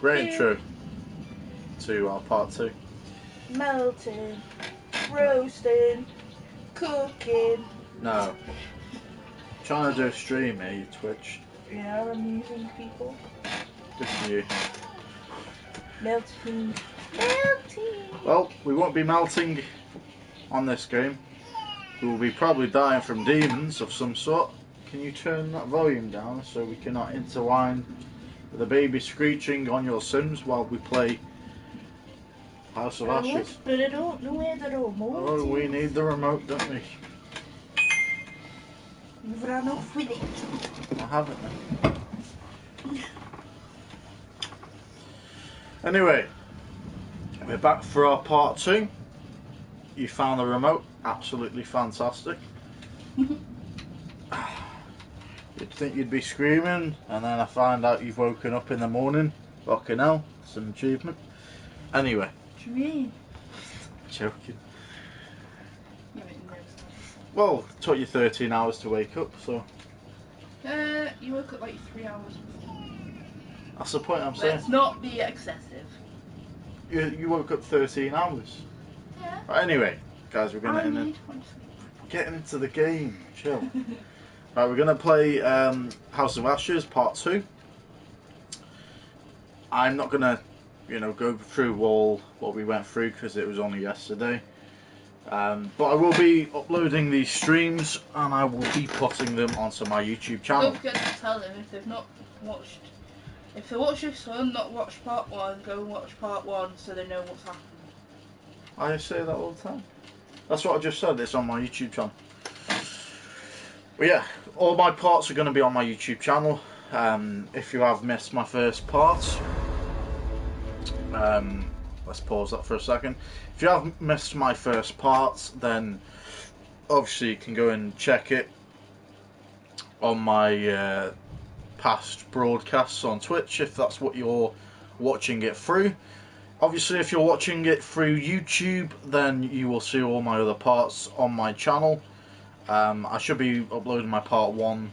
Great intro to our part 2. Melting, roasting, cooking. No. Trying to do a stream here, you Twitch. Yeah, I'm amusing people. Good for you. Melting. Well, we won't be melting on this game. We will be probably dying from demons of some sort. Can you turn that volume down so we cannot intertwine with a baby screeching on your Sims while we play House of Ashes? But I don't know where the remote is. Oh, we need the remote, don't we? You've run off with it. I haven't. Anyway, we're back for our part 2. You found the remote. Absolutely fantastic. You'd think you'd be screaming, and then I find out you've woken up in the morning. Fucking hell, it's an achievement. Anyway. What do you mean? Joking. Well, it took you 13 hours to wake up, so. You woke up like 3 hours before. That's the point I'm saying. Let's not be excessive. You woke up 13 hours. Yeah. Right, anyway, guys, we're gonna getting into the game. Chill. Right, we're gonna play House of Ashes Part 2. I'm not gonna, go through all what we went through because it was only yesterday. But I will be uploading these streams and I will be putting them onto my YouTube channel. Don't forget to tell them if they've not watched. If they watch this one, not watch part 1, go and watch part 1 so they know what's happening. I say that all the time. That's what I just said. It's on my YouTube channel. But yeah, all my parts are going to be on my YouTube channel. If you have missed my first part, let's pause that for a second. If you have missed my first part, then obviously you can go and check it on my past broadcasts on Twitch if that's what you're watching it through. Obviously, if you're watching it through YouTube, then you will see all my other parts on my channel. I should be uploading my part 1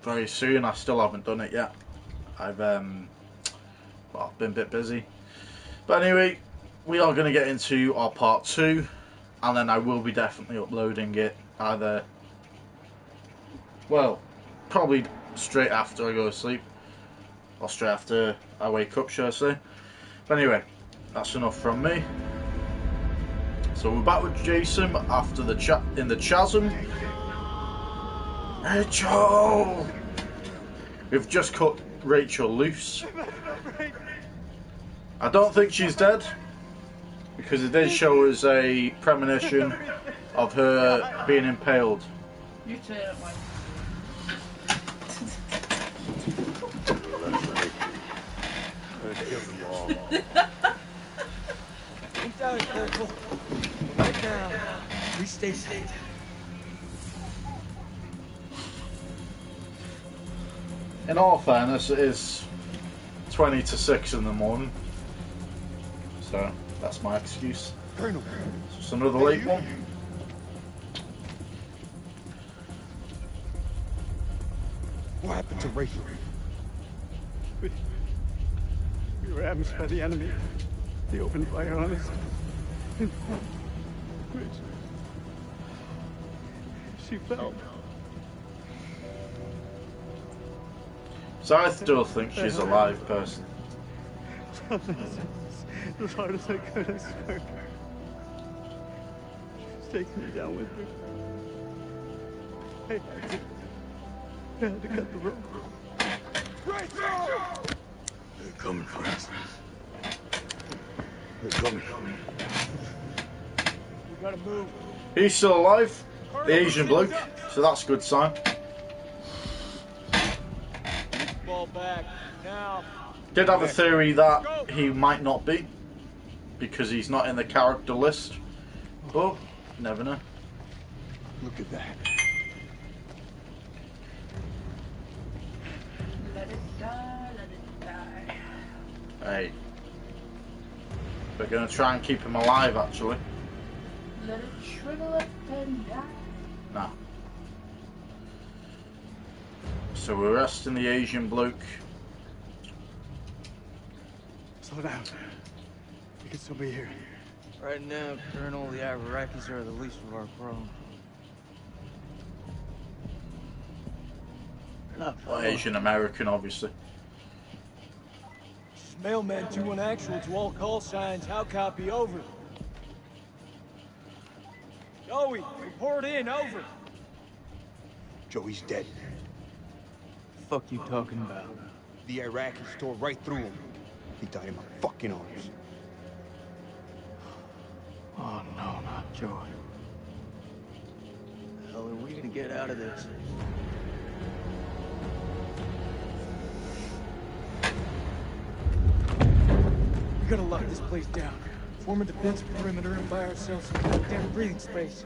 very soon. I still haven't done it yet. I've been a bit busy. But anyway, we are going to get into our part 2, and then I will be definitely uploading it either, well, probably straight after I go to sleep, or straight after I wake up, should I say. But anyway, that's enough from me. So we're back with Jason after the chat in the chasm. Rachel! We've just cut Rachel loose. I don't think she's dead, because it did show us a premonition of her being impaled. You turn it like. Right now, we stay safe. In all fairness, it is 20 to 6 in the morning, so that's my excuse. Colonel. Just another late one. What happened to Rachel? We were ambushed by the enemy. They opened fire on us. She fell. So I still think she's a live person. As hard as I could, I swear. She was taking me down with her. I had to cut the rope. Rachel! They're coming for us. They're coming. We gotta move. He's still alive, the Asian bloke, so that's a good sign. Ball back now. Did have a theory that he might not be, because he's not in the character list. But never know. Look at that. Let it die, let it die. Hey, we're gonna try and keep him alive. Actually, Let it shrivel up and die. nah. So we're arresting the Asian bloke. Slow down. We can still be here. Right now, Colonel, the Iraqis are the least of our problems. They're not Well, following. Asian American, obviously. Mailman 2-1 actual to all call signs. How copy? Over. Joey, report in. Over. Joey's dead. Fuck you talking about? The Iraqis tore right through him. He died in my fucking arms. Oh no, not Joey. The hell are we gonna get out of this? We gotta lock this place down. Form a defense perimeter and buy ourselves some goddamn breathing space.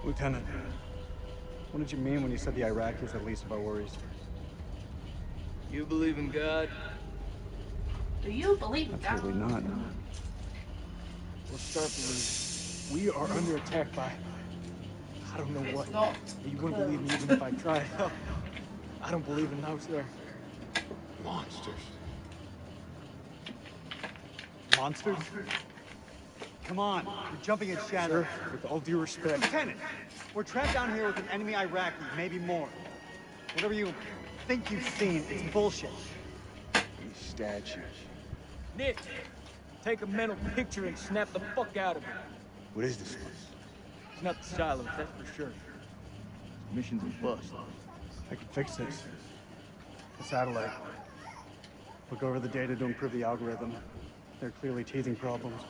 Lieutenant, what did you mean when you said the Iraqis are the least of our worries? You believe in God? Do you believe in God? Absolutely not. We'll start believing. We are under attack by... I don't know It's what. not. You wouldn't believe me even if I tried. I don't believe in those there. Monsters. Monsters? Come on, you're jumping at shadow. Sir, with all due respect. Lieutenant, we're trapped down here with an enemy Iraqi, maybe more. Whatever you think you've seen, it's bullshit. These statues. Nick, take a mental picture and snap the fuck out of it. What is this place? It's not the silos, that's for sure. This mission's a bust. I can fix this. The satellite. Look over the data to improve the algorithm. They're clearly teething problems.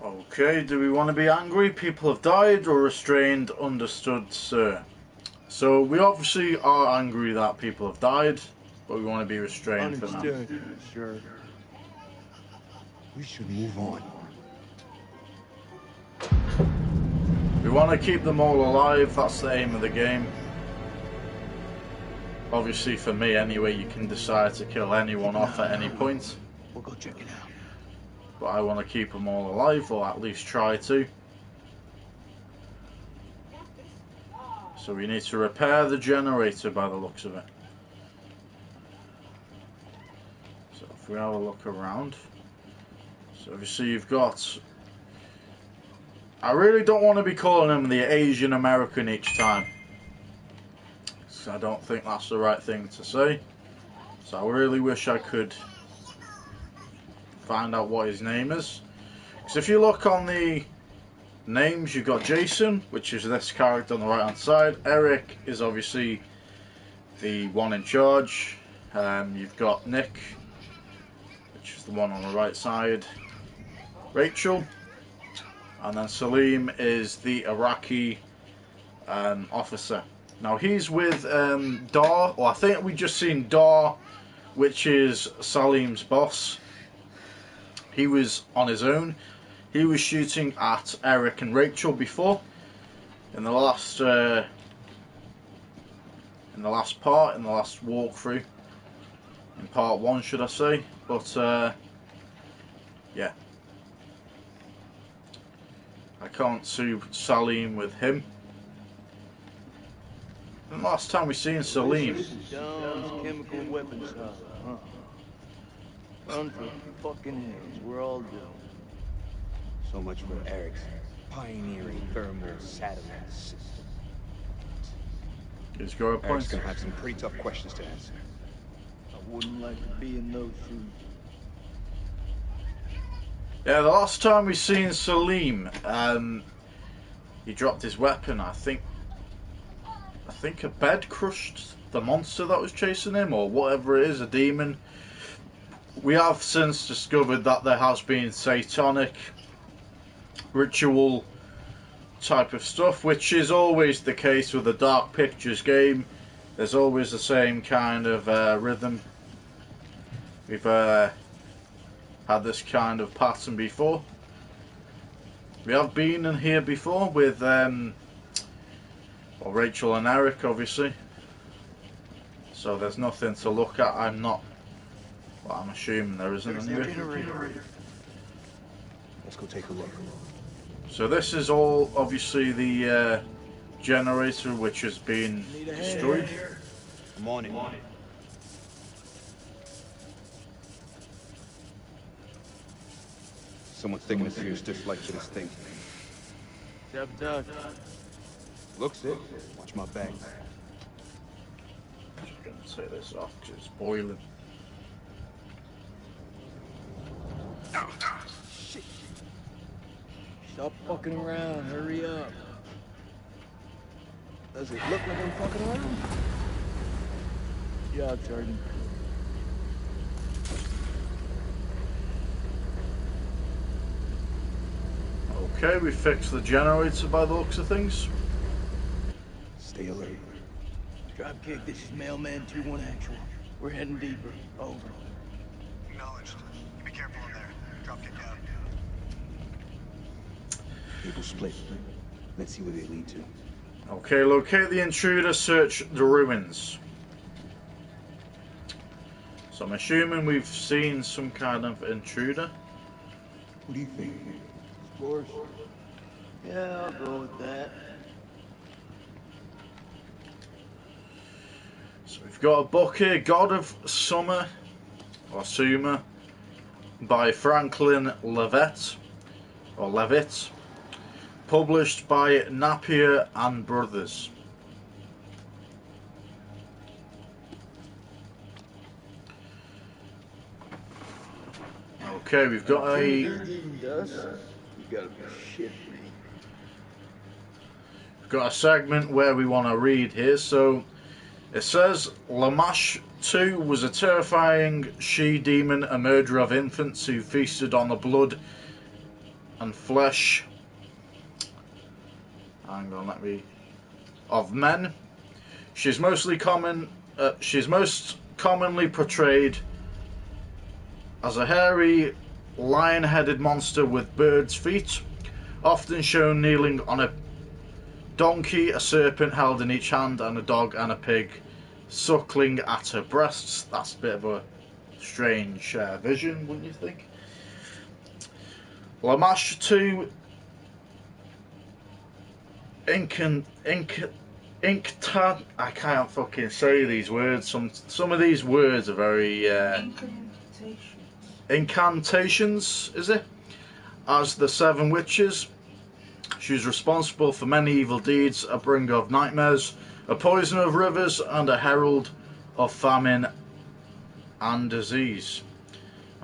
Okay, do we want to be angry? People have died, or restrained? Understood, sir. So we obviously are angry that people have died, but we want to be restrained for now. Understood. Sure. We should move on. We want to keep them all alive, that's the aim of the game. Obviously for me anyway, you can decide to kill anyone off at any point. We'll go check it out. But I want to keep them all alive, or at least try to. So we need to repair the generator by the looks of it. So if we have a look around. So obviously you've got... I really don't want to be calling him the Asian American each time. So I don't think that's the right thing to say. So I really wish I could find out what his name is. Because if you look on the names, you've got Jason, which is this character on the right hand side. Eric is obviously the one in charge. You've got Nick, which is the one on the right side. Rachel. And then Salim is the Iraqi officer. Now he's with Dar, or I think we just seen Dar, which is Salim's boss. He was on his own. He was shooting at Eric and Rachel before. In the last walkthrough. In part 1, should I say. But yeah. I can't see Salim with him. And last time we seen Salim. Down's chemical weapons, huh? Run for fucking hills. We're all doomed. So much for Eric's pioneering thermal satellite system. He's got a Eric's point. gonna have some pretty tough questions to answer. I wouldn't like to be in those shoes. Yeah, the last time we seen Salim, he dropped his weapon. I think a bed crushed the monster that was chasing him, or whatever it is, a demon. We have since discovered that there has been satanic ritual type of stuff, which is always the case with a Dark Pictures game. There's always the same kind of rhythm. We've had this kind of pattern before. We have been in here before with Rachel and Eric, obviously. So there's nothing to look at. I'm assuming there isn't anyway. Let's go take a look. So this is all obviously the generator which has been destroyed. I'm on it. Someone's taking a serious dislike to this thing. Sabotage. Looks it. Watch my back. Just gonna take this off because it's boiling. Shit. Stop fucking around. Hurry up. Does it look like I'm fucking around? Yeah, Sergeant. Okay, we fixed the generator by the looks of things. Stay alert. Dropkick, this is Mailman 2-1 actual. We're heading deeper. Over. Acknowledged. Be careful in there. Dropkick down. Cable split. Let's see where they lead to. Okay, locate the intruder, search the ruins. So I'm assuming we've seen some kind of intruder. What do you think? Of course. Yeah, I'll go with that. So we've got a book here, God of Summer, or Suma, by Franklin Levitt, or Levitt, published by Napier and Brothers. Okay, we've got a segment where we want to read here. So it says Lamash 2 was a terrifying she-demon, a murderer of infants who feasted on the blood and flesh. Hang on, of men. She's most commonly portrayed as a hairy, lion-headed monster with bird's feet, often shown kneeling on a donkey, a serpent held in each hand, and a dog and a pig suckling at her breasts. That's a bit of a strange vision, wouldn't you think? Lamash 2 Inkta, I can't fucking say these words. Some of these words are very incantations, is it? As the seven witches, she's responsible for many evil deeds, a bringer of nightmares, a poisoner of rivers, and a herald of famine and disease.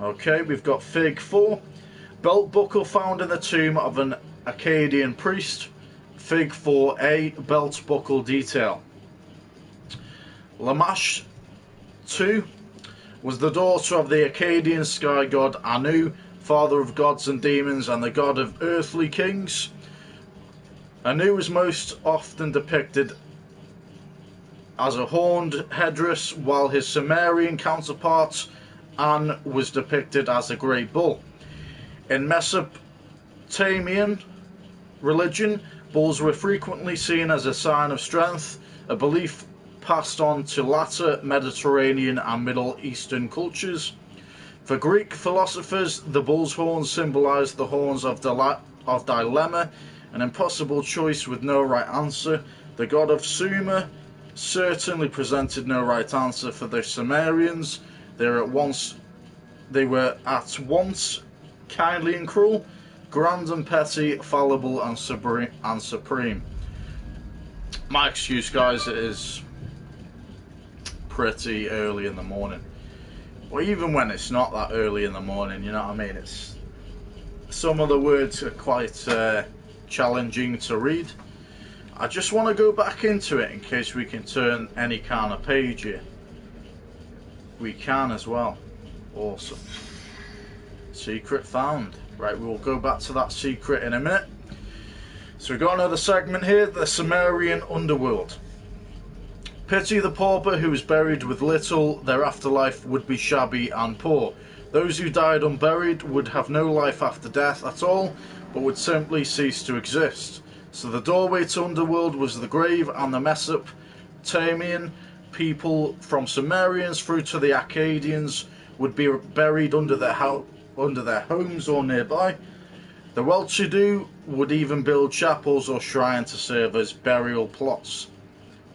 Okay, we've got Fig 4, belt buckle found in the tomb of an Akkadian priest. Fig 4a, belt buckle detail. Lamash 2 was the daughter of the Akkadian sky god Anu, father of gods and demons and the god of earthly kings. Anu is most often depicted as a horned headdress, while his Sumerian counterpart An was depicted as a great bull. In Mesopotamian religion, bulls were frequently seen as a sign of strength, a belief passed on to latter Mediterranean and Middle Eastern cultures. For Greek philosophers, the bull's horns symbolized the horns of dilemma, an impossible choice with no right answer. The god of Suma certainly presented no right answer for the Sumerians. They were at once kindly and cruel, grand and petty, fallible and supreme. My excuse, guys, it is pretty early in the morning. Well, even when it's not that early in the morning, you know what I mean? It's some of the words are quite challenging to read. I just want to go back into it in case we can turn any kind of page here. We can as well. Awesome. Secret found. Right, we'll go back to that secret in a minute. So we've got another segment here, the Sumerian underworld. Pity the pauper who is buried with little, their afterlife would be shabby and poor. Those who died unburied would have no life after death at all, but would simply cease to exist. So the doorway to underworld was the grave, and the Mesopotamian people, from Sumerians through to the Akkadians, would be buried under their homes or nearby. The well-to-do would even build chapels or shrines to serve as burial plots.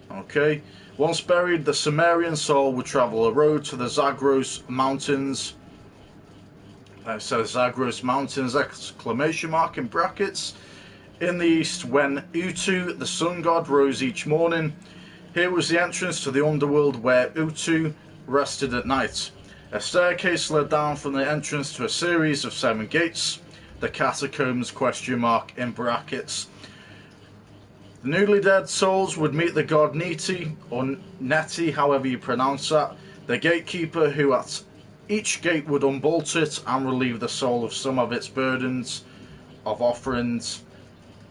Okay, once buried, the Sumerian soul would travel a road to the Zagros mountains It says Zagros Mountains exclamation mark in brackets. In the east, when Utu, the sun god, rose each morning, here was the entrance to the underworld where Utu rested at night. A staircase led down from the entrance to a series of 7 gates. The catacombs question mark in brackets. The newly dead souls would meet the god Neti, or Neti, however you pronounce that, the gatekeeper, who at each gate would unbolt it and relieve the soul of some of its burdens of offerings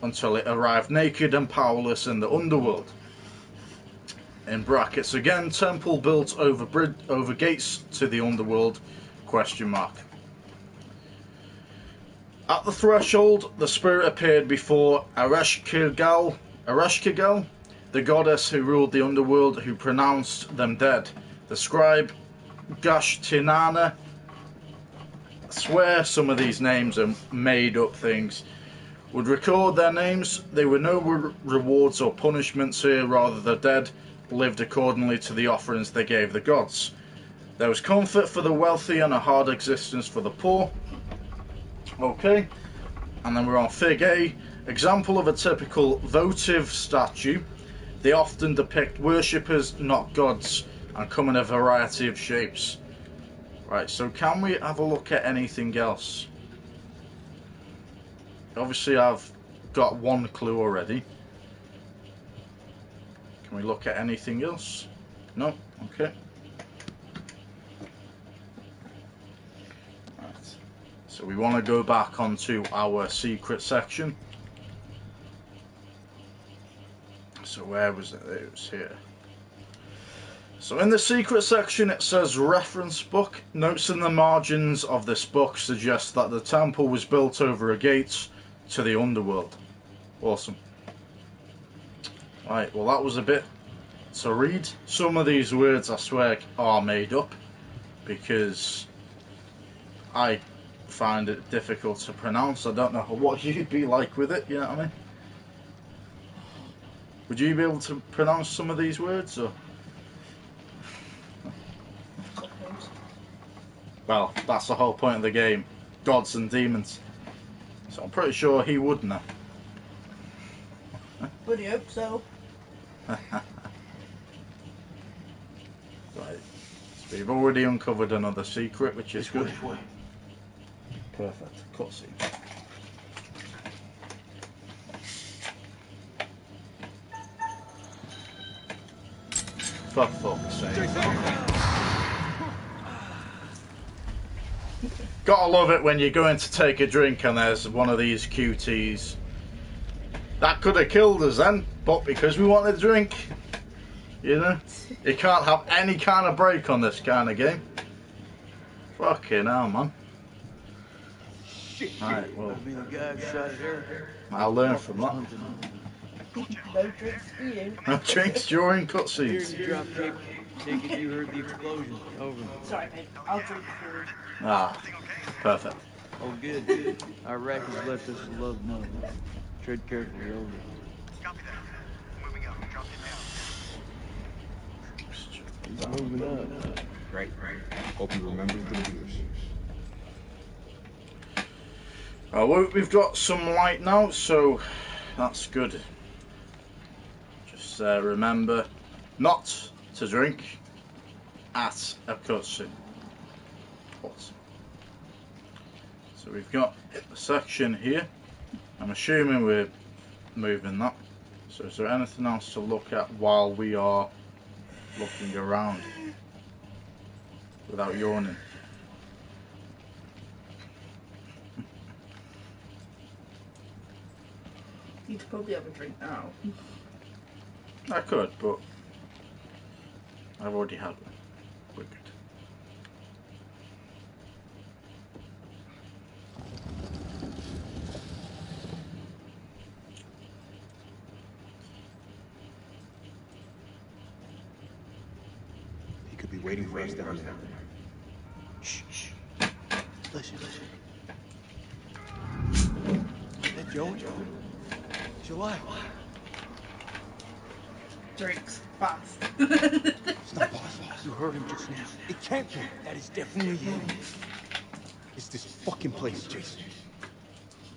until it arrived naked and powerless in the underworld. In brackets again, temple built over gates to the underworld question mark. At the threshold, the spirit appeared before Ereshkigal, the goddess who ruled the underworld, who pronounced them dead. The scribe Gashtinana, I swear some of these names are made up things, would record their names. There were no rewards or punishments here, rather the dead lived accordingly to the offerings they gave the gods. There was comfort for the wealthy and a hard existence for the poor. Okay, and then we're on Fig A. Example of a typical votive statue. They often depict worshippers, not gods, and come in a variety of shapes. Right, so can we have a look at anything else? Obviously I've got one clue already. Can we look at anything else? No? Okay. Right. So we want to go back onto our secret section. So where was it? It was here. So in the secret section it says reference book. Notes in the margins of this book suggest that the temple was built over a gate to the underworld. Awesome. Right, well that was a bit to read. Some of these words I swear are made up because I find it difficult to pronounce. I don't know what you'd be like with it, you know what I mean? Would you be able to pronounce some of these words, or? Well, that's the whole point of the game. Gods and demons. So I'm pretty sure he would know. Would you hope so? Right. So we've already uncovered another secret, which is good. Perfect. Cutscene. For fuck's sake. Gotta love it when you're going to take a drink and there's one of these cuties. That could have killed us then, but because we wanted a drink, you know, you can't have any kind of break on this kind of game. Fucking hell, man. Alright, well, I'll learn from that. No drinks for you. No drinks during cutscenes. Take it you heard the explosion. Over. Sorry, mate. I'll drink for you. Ah, perfect. Oh, good. Iraq has left us a love note. Tread carefully, over. Copy that. Moving up. Drop it down. He's moving up. Right. Hope you remember the leaders. Well, we've got some light now, so that's good. Just remember not to drink at a cutscene. Awesome. So we've got a section here. I'm assuming we're moving that. So is there anything else to look at while we are looking around without yawning? You'd probably have a drink now. I could, but I've already had one. We're good. He could be waiting for us down there. Shh. Listen. Is that Joey? She's alive. Drinks fast. It's not possible. You heard him just now. It can't be. That is definitely him. is this fucking place, Jason.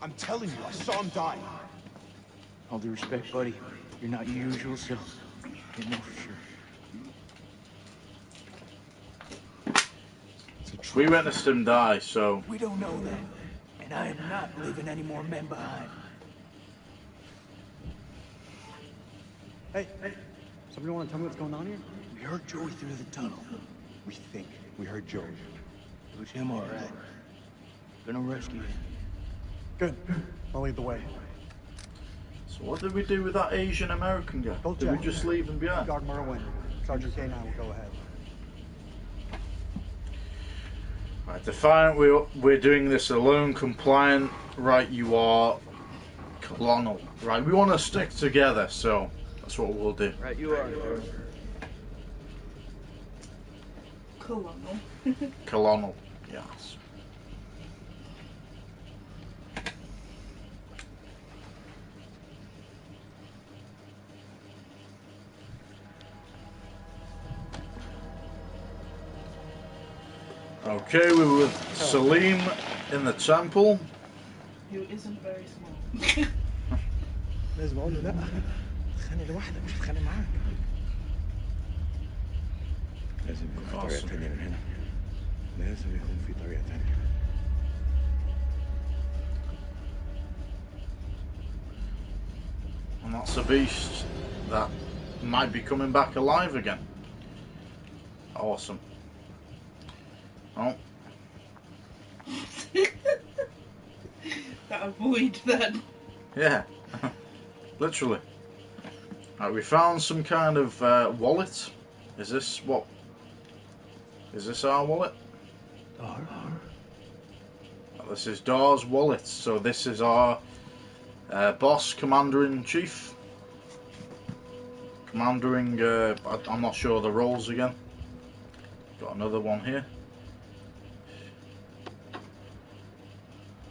I'm telling you, I saw him die. All due respect, buddy. You're not your usual self. Can't know for sure. We witnessed him die, so... We don't know that. And I am not leaving any more men behind. Hey, somebody want to tell me what's going on here? We heard Joey through the tunnel. We think we heard Joey. It was him, all right. Gonna rescue him. Good. I'll lead the way. So what did we do with that Asian American guy? Don't Did we check. just leave him behind? Dog Merwin. Sergeant K9 will go ahead. Right, Defiant, we're doing this alone, compliant. Right, you are colonel. Right, we want to stick together, so that's what we'll do. Right, you are. Colonel. Colonel, yes. Okay, we were with Salim in the temple. Who isn't very small. لازم اقول له لا تخانق لوحدك مش هتخانق معاك. لازم يكون في طريقة تانية من هنا. لازم يكون في طريقة تانية. And that's a beast that might be coming back alive again. Awesome. Oh. That avoid then. Yeah. Literally. Right, we found some kind of wallet. Is this what? Is this our wallet? This is Dar's wallet. So this is our boss, Commander-in-Chief. Commandering, I'm not sure the roles again. Got another one here.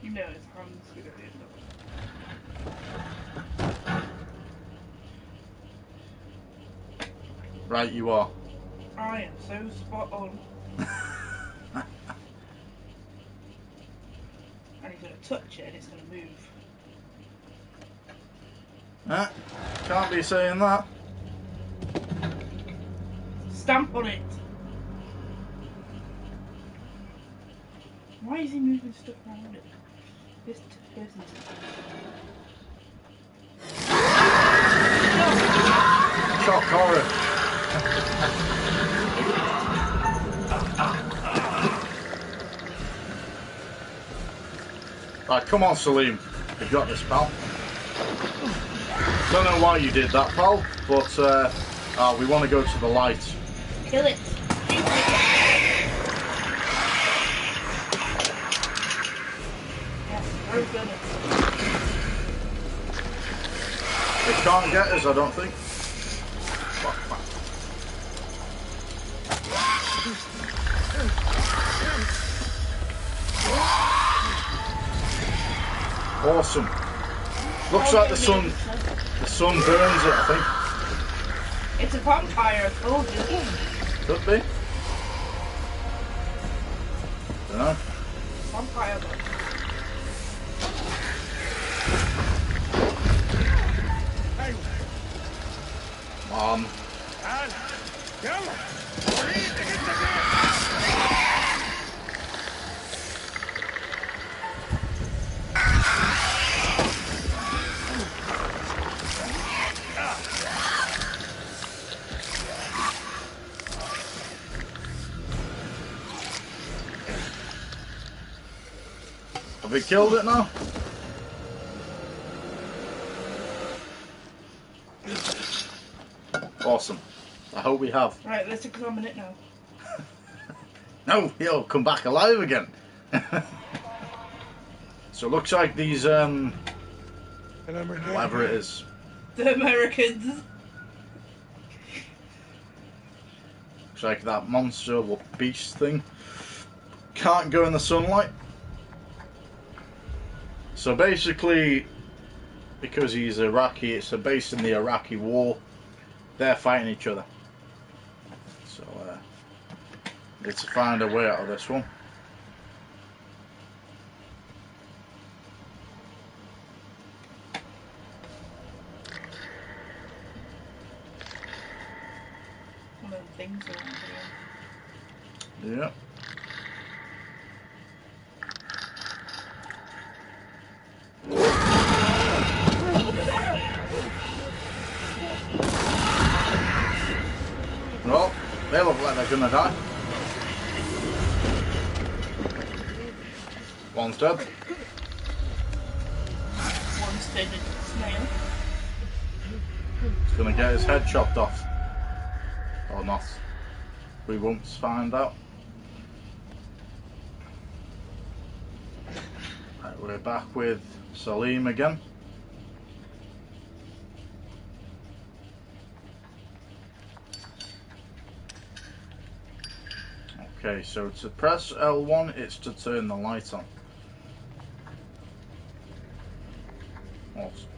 You know his hand's gonna be enough. Right, you are. I am so spot on. And he's gonna touch it and it's gonna move. Can't be saying that. Stamp on it. Why is he moving stuff around it? This person's. Shock horror. Right, come on, Salim. You've got this, pal. Don't know why you did that, pal, but we want to go to the light. Kill it. They can't get us, I don't think. Awesome. Looks like the sun burns it, I think. It's a vampire, I told you. Could be. Dunno. Vampire. Come on. Have we killed it now? Awesome. I hope we have. Right, let's examine it now. No, he'll come back alive again. So it looks like these, whatever it is. The Americans. Looks like that monster or beast thing can't go in the sunlight. So basically, because he's Iraqi, it's based in the Iraqi war. They're fighting each other. So, need to find a way out of this one. Yeah. Well, they look like they're gonna die. One's dead. One's turned into a snail. He's gonna get his head chopped off. Or not. We won't find out. Right, we're back with Salim again. Okay, so to press L1, it's to turn the light on. Awesome.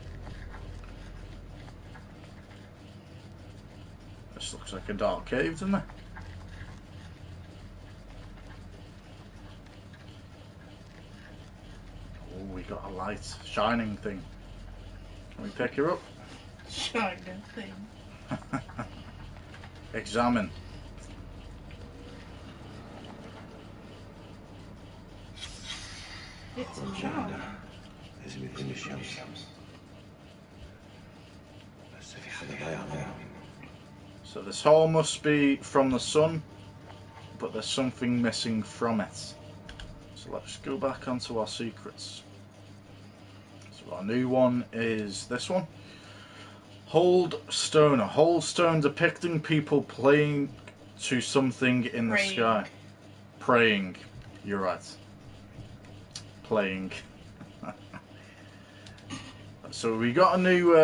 This looks like a dark cave, doesn't it? Oh, we got a light, shining thing. Can we pick her up? Shining thing. Examine. It's a charm. لازم يكون الشمس بس في حاجة ضايعة. So this hole must be from the sun, but there's something missing from it. So let's go back onto our secrets. So our new one is this one. Hold stone. A hold stone depicting people playing to something in the Praying. sky. Praying. You're right. Playing. So we got a new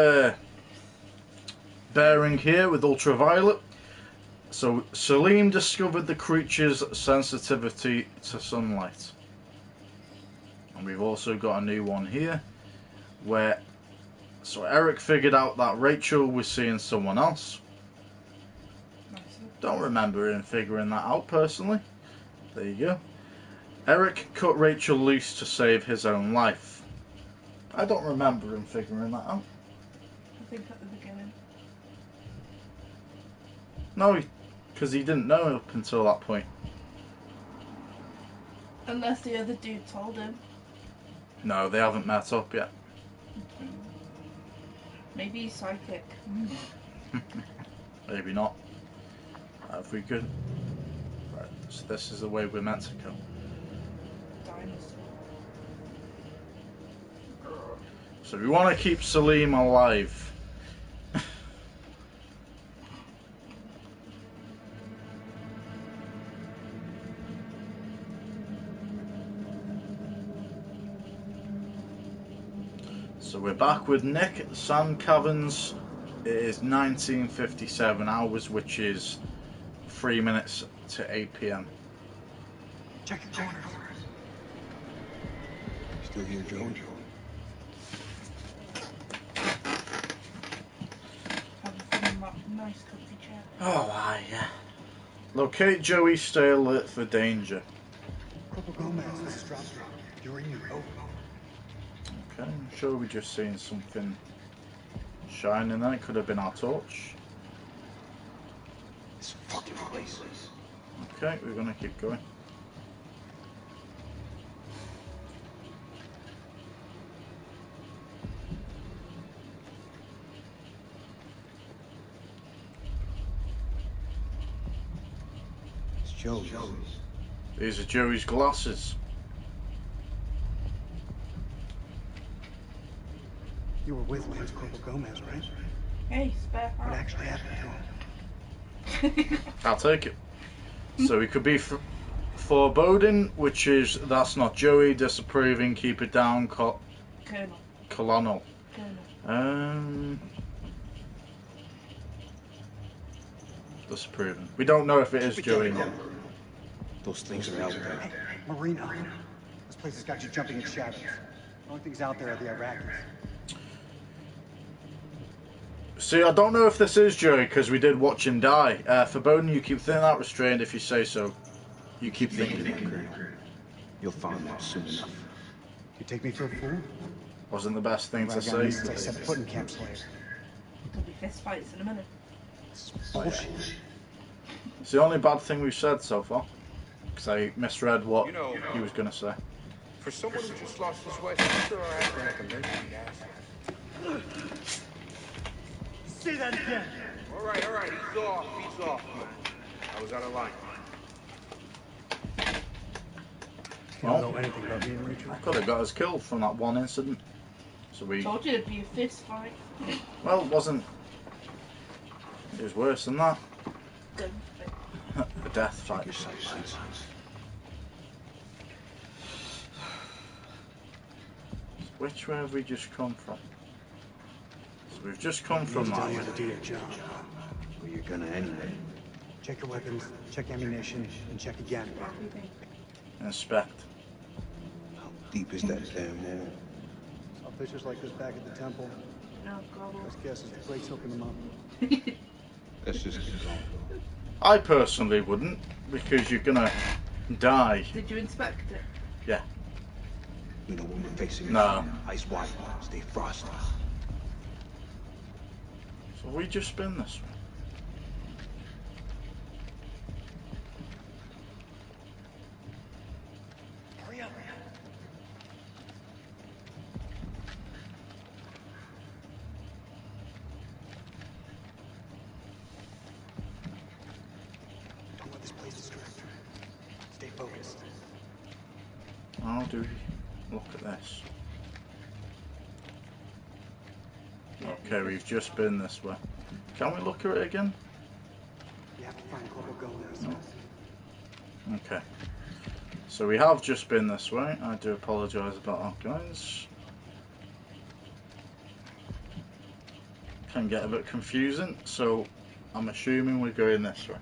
bearing here with ultraviolet. So Salim discovered the creature's sensitivity to sunlight. And we've also got a new one here where so Eric figured out that Rachel was seeing someone else. Don't remember him figuring that out personally. There you go. Eric cut Rachel loose to save his own life. I don't remember him figuring that out. I think at the beginning. No, because he didn't know up until that point. Unless the other dude told him. No, they haven't met up yet. Maybe he's psychic. Maybe not. If we could. Right, so this is the way we're meant to go. Dinosaur. So we want to keep Salim alive. So we're back with Nick at the Sand Caverns. It is 1957 hours, which is 3 minutes to 8 p.m. Check your corners. Still here, Joe? Having a nice comfy chair. Oh, aye, yeah. Locate Joey, stay alert for danger. Corporal Gomez, this is Drop. You're in your row. Okay, I'm sure we just seen something shining there. It could have been our torch. This fucking place. Okay, we're gonna keep going. It's Joe's. These are Joey's glasses. You were with Lance Corporal Gomez, right? Hey, spare What part. actually happened to him? I'll take it. So it could be foreboding, which is that's not Joey. Disapproving, keep it down. Colonel. Colonel. Colonel. Disapproving. We don't know if it is Joey. Yet. Those things are out there. Hey, Marina. This place has got you jumping at shadows. The only things out there are the Iraqis. See, I don't know if this is Joey because we did watch him die. Foreboding, you keep thinking that restrained if you say so. You keep thinking. You'll find them soon enough. You take me for a fool? Wasn't the best thing to Rag say. since I set foot in Camp Slayer. There'll be fist fights in a minute. This is bullshit. It's the only bad thing we've said so far. because I misread what You know, he was going to say. for someone who just lost his wife, I'm sure I acted like a mentally asshole. Say that again. All right, ease off. I was out of line. You don't know anything about me and Rachel. I could have got us killed from that one incident. So we... Told you it'd be a fist fight. Well, it wasn't... It was worse than that. A death fight. Which way have we just come from? So we've just come from that Tell you way. how to do your job. Well, you're gonna anyway. Check your weapons, check ammunition, and check again. Inspect. How deep is that damn hole? Saw fissures like this back at the temple. No, gobble. Best guess is the quake's hooking them up. Let's just keep going. I personally wouldn't, because you're gonna die. Did you inspect it? Yeah. We know what we're facing. No. Eyes wide, stay frosty. So we just been this way. Hurry up. Don't let this place distract you. Stay focused. How do we look at this? Okay, we've just been this way. Can we look at it again? You have to find Corporal Gomez. Okay. So we have just been this way. I do apologise about that, guys. Can get a bit confusing, so I'm assuming we're going this way.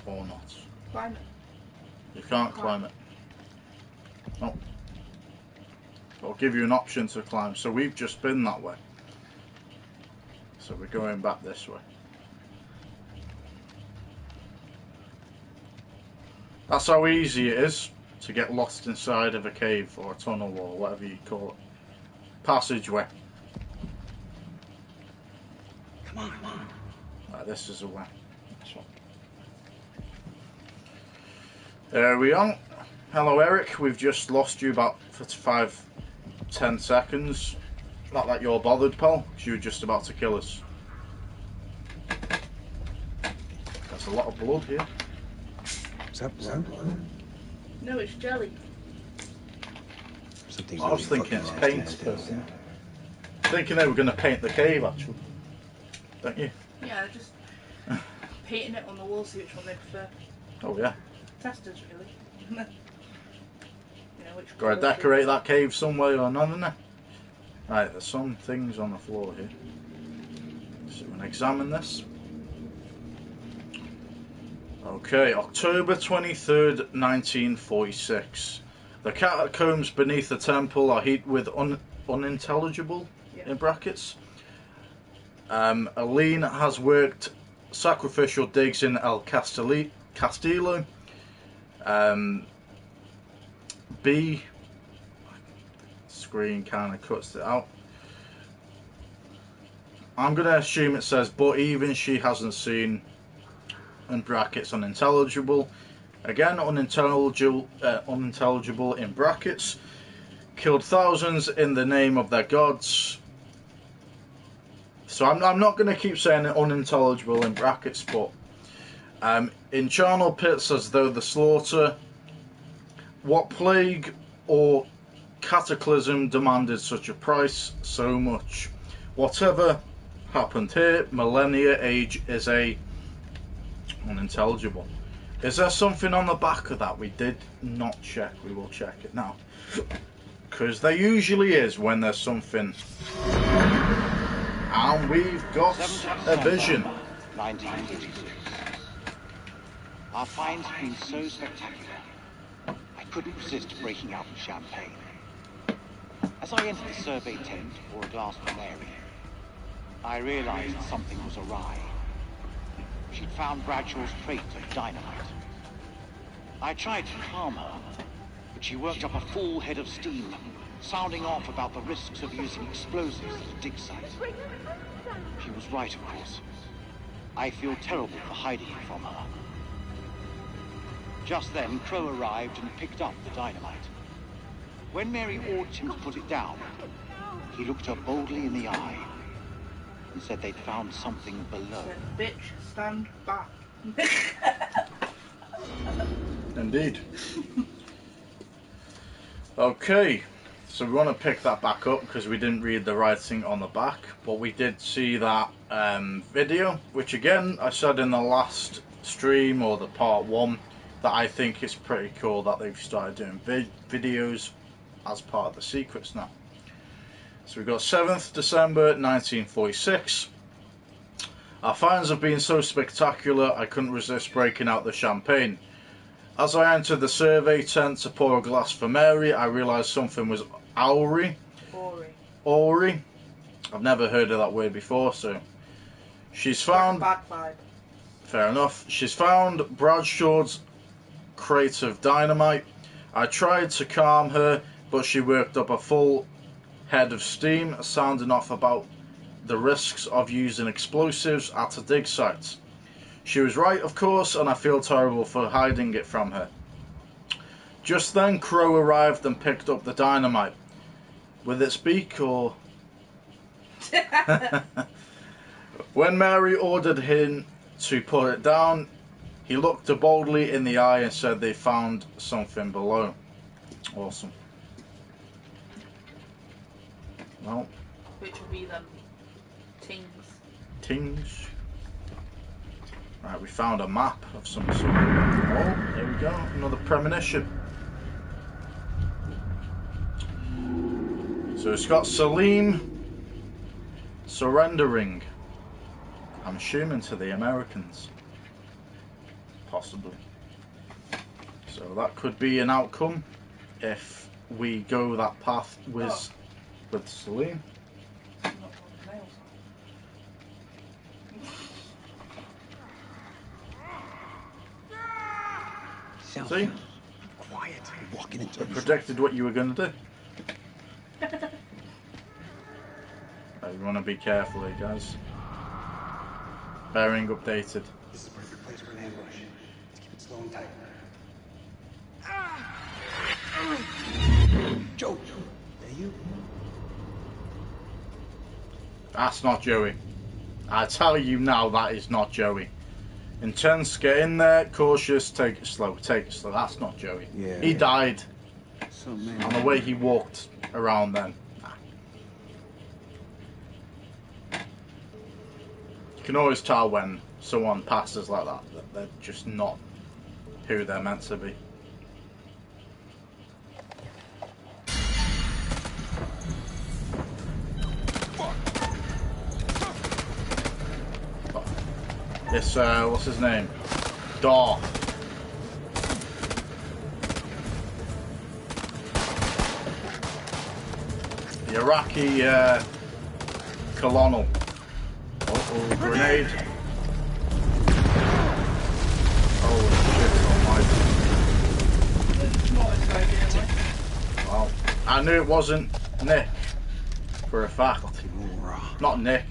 Or not. Climb it. You can't climb it. Oh. I'll give you an option to climb. So we've just been that way. So we're going back this way. That's how easy it is to get lost inside of a cave or a tunnel or whatever you call it. Passageway. Come on. Right, this is the way. This one. There we are. Hello, Eric. We've just lost you about 10 seconds. Not that you're bothered, pal, because you were just about to kill us. There's a lot of blood here. Is that blood? No, it's jelly. Something I was thinking it's paint. Thinking they were going to paint the cave, actually. Don't you? Yeah, just painting it on the wall, see which one they prefer. Oh, yeah. Testers, really. You know, which Got to colour decorate that cave some way or another. Right, there's some things on the floor here. So we're going to examine this. Okay, October 23rd, 1946. The catacombs beneath the temple are heaped with unintelligible, in brackets. Aline has worked sacrificial digs in El Castillo. B, screen kind of cuts it out. I'm going to assume it says, but even she hasn't seen, in brackets, unintelligible. Again, unintelligible in brackets. Killed thousands in the name of their gods. So I'm not going to keep saying unintelligible in brackets, but in charnel pits as though the slaughter. What plague or cataclysm demanded such a price so much? Whatever happened here, millennia age is unintelligible. Is there something on the back of that we did not check? We will check it now. Because there usually is when there's something. And we've got a vision. 1986. Our finds have been so spectacular, I couldn't resist breaking out in champagne. As I entered the survey tent for a glass for Mary, I realized something was awry. She'd found Bradshaw's crate of dynamite. I tried to calm her, but she worked up a full head of steam, sounding off about the risks of using explosives at a dig site. She was right, of course. I feel terrible for hiding it from her. Just then, Crow arrived and picked up the dynamite. When Mary ordered him to put it down, he looked her boldly in the eye and said they'd found something below. Said, bitch, stand back. Indeed. Okay, so we want to pick that back up because we didn't read the writing on the back, but we did see that video, which again, I said in the last stream or the part 1, that I think it's pretty cool that they've started doing videos as part of the secrets now. So we've got 7th December 1946. Our finds have been so spectacular I couldn't resist breaking out the champagne. As I entered the survey tent to pour a glass for Mary, I realised something was awry. Awry. I've never heard of that word before, so she's found... Bad vibe. Fair enough. She's found Bradshaw's crate of dynamite. I tried to calm her, but she worked up a full head of steam, sounding off about the risks of using explosives at a dig site. She was right, of course, and I feel terrible for hiding it from her. Just then, Crow arrived and picked up the dynamite. With its beak, or... When Mary ordered him to put it down, he looked her boldly in the eye and said they found something below. Awesome. Well. Which would be them tings. Tings. Right, we found a map of some sort. Oh, there we go. Another premonition. So it's got Salim surrendering. I'm assuming to the Americans. Possibly. So that could be an outcome if we go that path with Salim. See? Quiet. You're walking into I predicted what you were going to do. You want to be careful here, guys. Bearing updated. This is a perfect place for an ambush. Let's keep it slow and tight. Joe, are you? That's not Joey. I tell you now, that is not Joey. Intense, get in there. Cautious, take it slow. Take it slow. That's not Joey. Yeah. He died. So, man. And the way he walked around then. You can always tell when someone passes like that they're just not who they're meant to be. This, what's his name? Darth. The Iraqi colonel. Oh, grenade. Holy shit almighty. Well, I knew it wasn't Nick for a fact. Not Nick,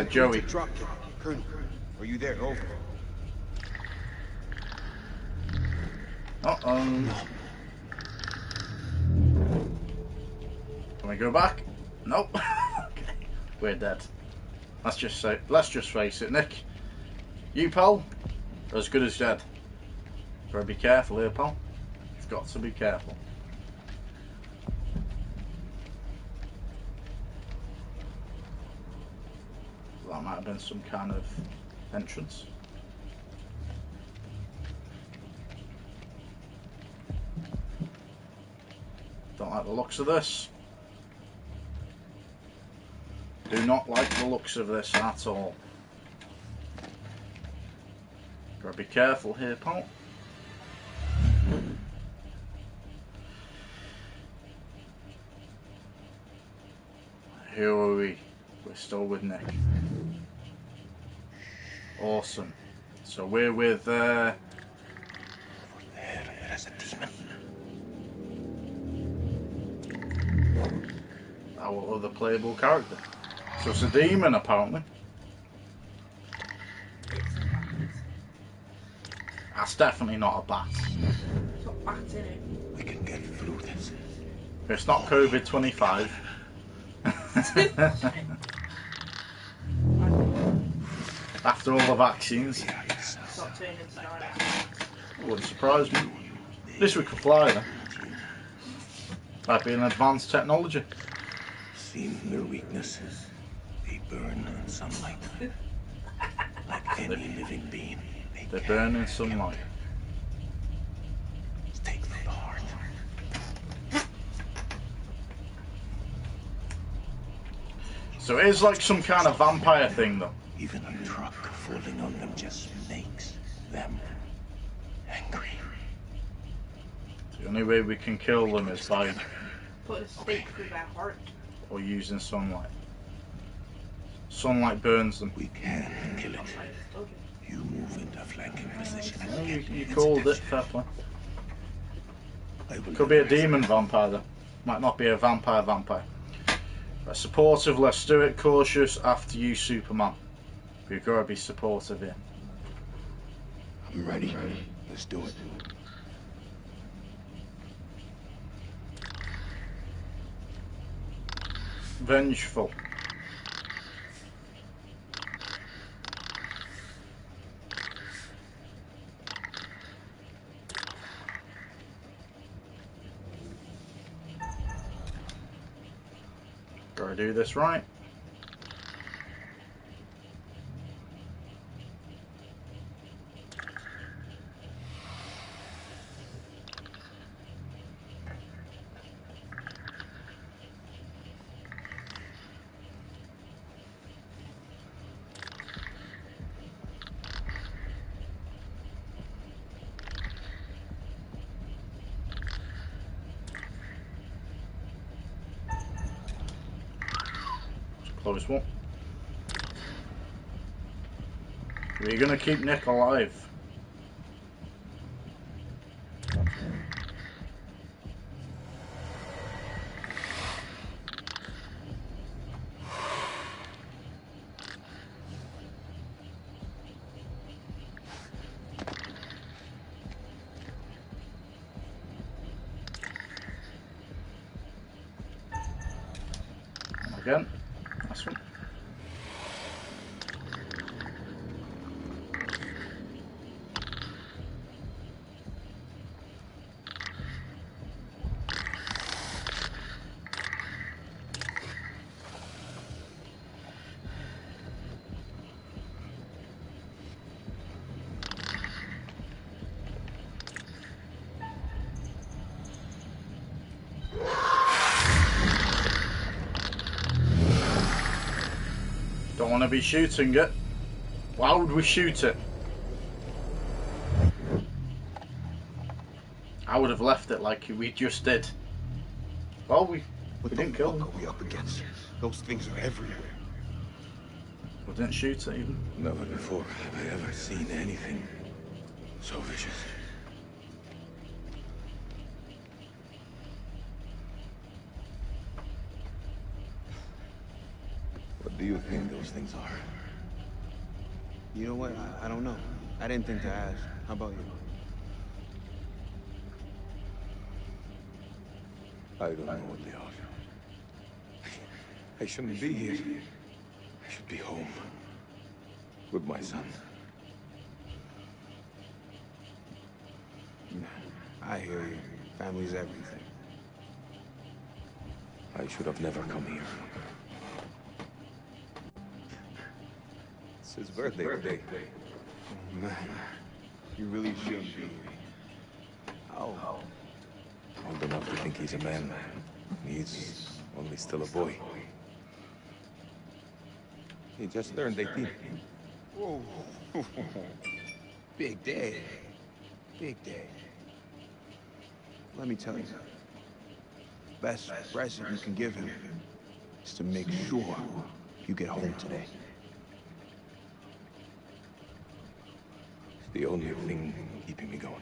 Joey. Colonel, are you there? Over. Uh-oh. Can we go back? Nope. Okay. We're dead. Let's just face it, Nick. You, pal, are as good as dead. Gotta be careful here, pal. You've got to be careful. That might have been some kind of entrance. Don't like the looks of this. Do not like the looks of this at all. Gotta be careful here, pal. Who are we? We're still with Nick. Awesome. So we're with our other playable character. So it's a demon, apparently. It's a That's definitely not a bat. It's got bats in it. We can get through this. It's not COVID-25. After all the vaccines. It's not turning into dinosaurs. Wouldn't surprise me. At least we could fly then. That'd be an advanced technology. Seen their weaknesses. They burn in sunlight. Like any living being. They burn in sunlight. Take them to heart. So it is like some kind of vampire thing though. Even a truck falling on them just makes them angry. The only way we can kill them is by Put a stake through their heart. or using sunlight. Sunlight burns them. We can kill it. You move into flanking position. Well, you called it, fair play. I will Could be a demon vampire though. Might not be a vampire. Supportive, let's do it. Cautious, after you, Superman. We've got to be supportive here. I'm ready. Let's do it. Vengeful. Gotta do this right. Close one. We're gonna keep Nick alive. Again. Nice one. Don't want to be shooting it. Why would we shoot it? I would have left it like we just did. Well, we didn't kill them. What are we up against? Those things are everywhere. We didn't shoot it even. Never before have I ever seen anything so vicious. What do you think those things are? You know what? I don't know. I didn't think to ask. How about you? I don't know what they are. I shouldn't be here. I should be home. With my son. I hear you. Family's everything. I should have never come here. It's his birthday today. Oh, man. You really shouldn't be here. Oh. Old enough to think he's a man. He's only still a boy. He just turned 18. Whoa. Big day. Big day. Let me tell you. Best present you can give him is to make sure you get home today. It's the only thing keeping me going.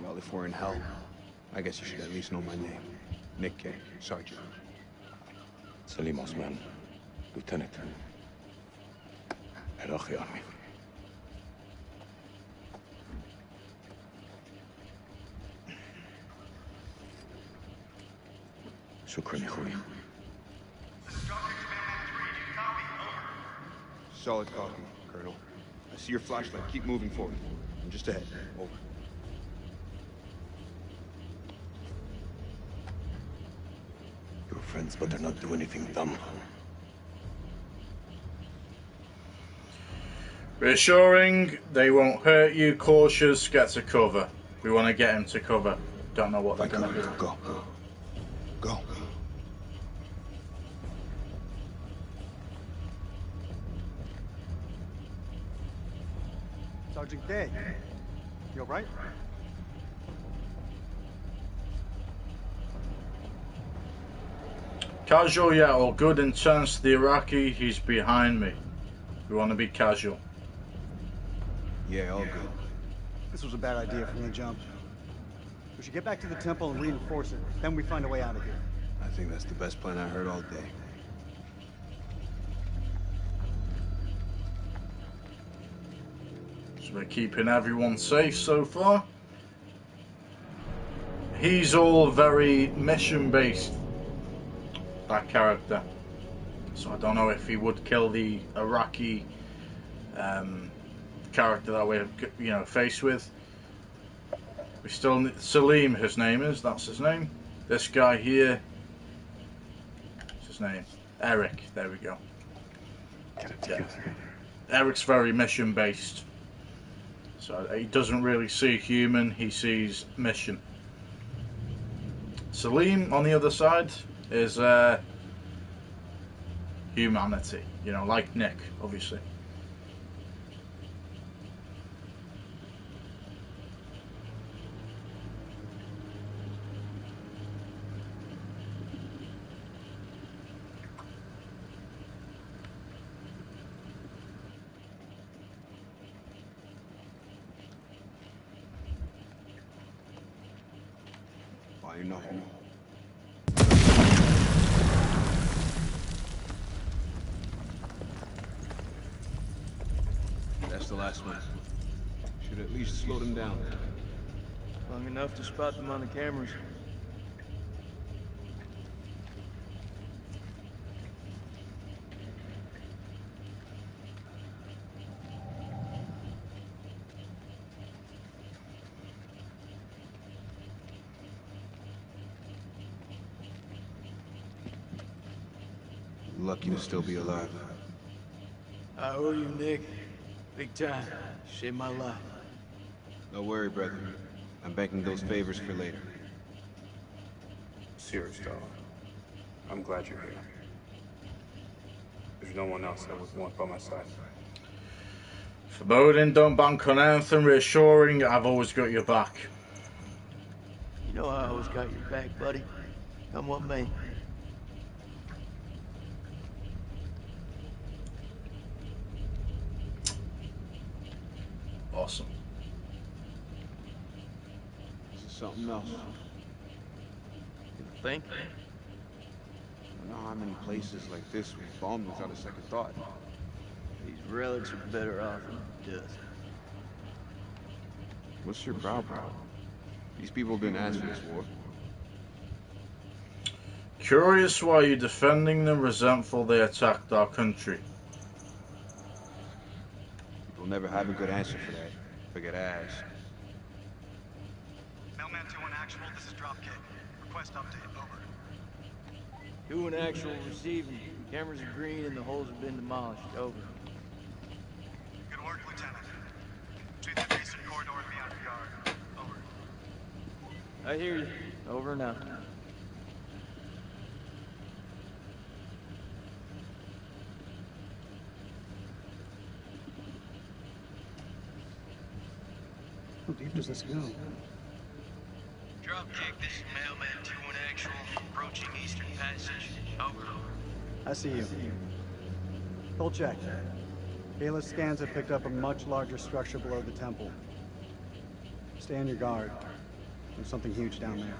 Well, if we're in hell, I guess you should at least know my name. Nick K, Sergeant. Salimos, man. Lieutenant. الأخ يا عمي. شكرا يا أخوي. Solid copy, Colonel. I see your flashlight. Keep moving forward. I'm just ahead. Over. Your friends better not do anything dumb. Reassuring, they won't hurt you. Cautious, get to cover. We want to get him to cover. Don't know what they're going to do. Go. Go. Sergeant Day, you all right? Casual, yeah, all good. Intense, the Iraqi, he's behind me. We want to be casual. Yeah, all good. This was a bad idea from the jump. We should get back to the temple and reinforce it. Then we find a way out of here. I think that's the best plan I heard all day. So we're keeping everyone safe so far. He's all very mission-based, that character. So I don't know if he would kill the Iraqi character that we're, you know, faced with. We still need Salim, his name is. That's his name. This guy here. What's his name? Eric. There we go. Get it together. Yeah. Eric's very mission-based. So he doesn't really see human. He sees mission. Salim, on the other side, is humanity. You know, like Nick, obviously. Why not? That's the last one. Should at least slow them down. Long enough to spot them on the cameras. Lucky to still be alive. I owe you, Nick. Big time. Saved my life. Don't worry, brother. I'm banking those favors for later. Serious, dog. I'm glad you're here. There's no one else I would want by my side. Foreboding, don't bank on anything. Reassuring, I've always got your back. You know I always got your back, buddy. Come with me. Awesome. This is something else. You think? I don't know how many places like this we bombed without a second thought. These relics are better off in death. What's your problem? These people didn't ask for this war. Curious why you're defending them, resentful they attacked our country. We'll never have a good answer for that. Forget ass. Mailman 2-1 actual, this is Dropkick. Request update, over. 2 and actual receiving. Cameras are green and the holes have been demolished. Over. Good work, Lieutenant. Treat that eastern corridor and be on your guard. Over. I hear you. Over and out. How deep does this go? Dropkick, this is Mailman 2-1 actual, approaching Eastern Passage. Over. I see you. Full check. Bayless scans have picked up a much larger structure below the temple. Stay on your guard. There's something huge down there.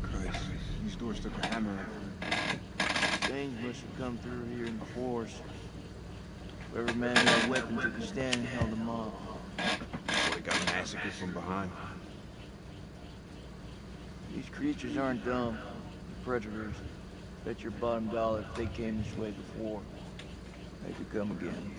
Christ, these doors took a hammer. Things must have come through here in the force. Whoever manned that weapon took a stand and held them off. Boy got massacred from behind. These creatures aren't dumb. Predators. Bet your bottom dollar if they came this way before, they could come again.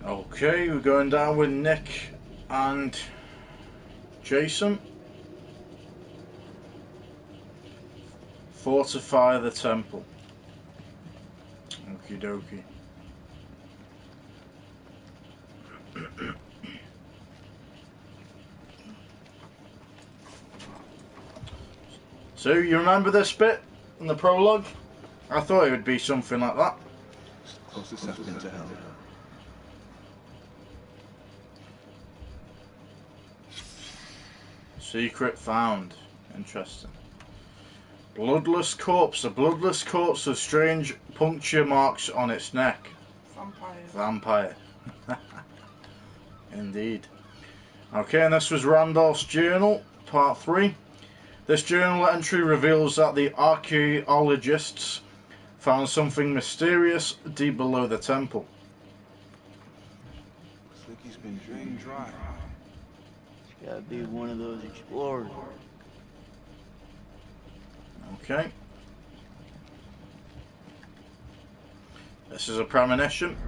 Okay, we're going down with Nick and Jason. Fortify the temple. Okie dokie. So, you remember this bit in the prologue? I thought it would be something like that. Closest I've been to hell. Secret found. Interesting. Bloodless corpse. A bloodless corpse with strange puncture marks on its neck. Vampire. Indeed. Okay, and this was Randolph's journal, part 3. This journal entry reveals that the archaeologists found something mysterious deep below the temple. Looks like he's been drained dry. It's gotta be one of those explorers. Okay. This is a premonition.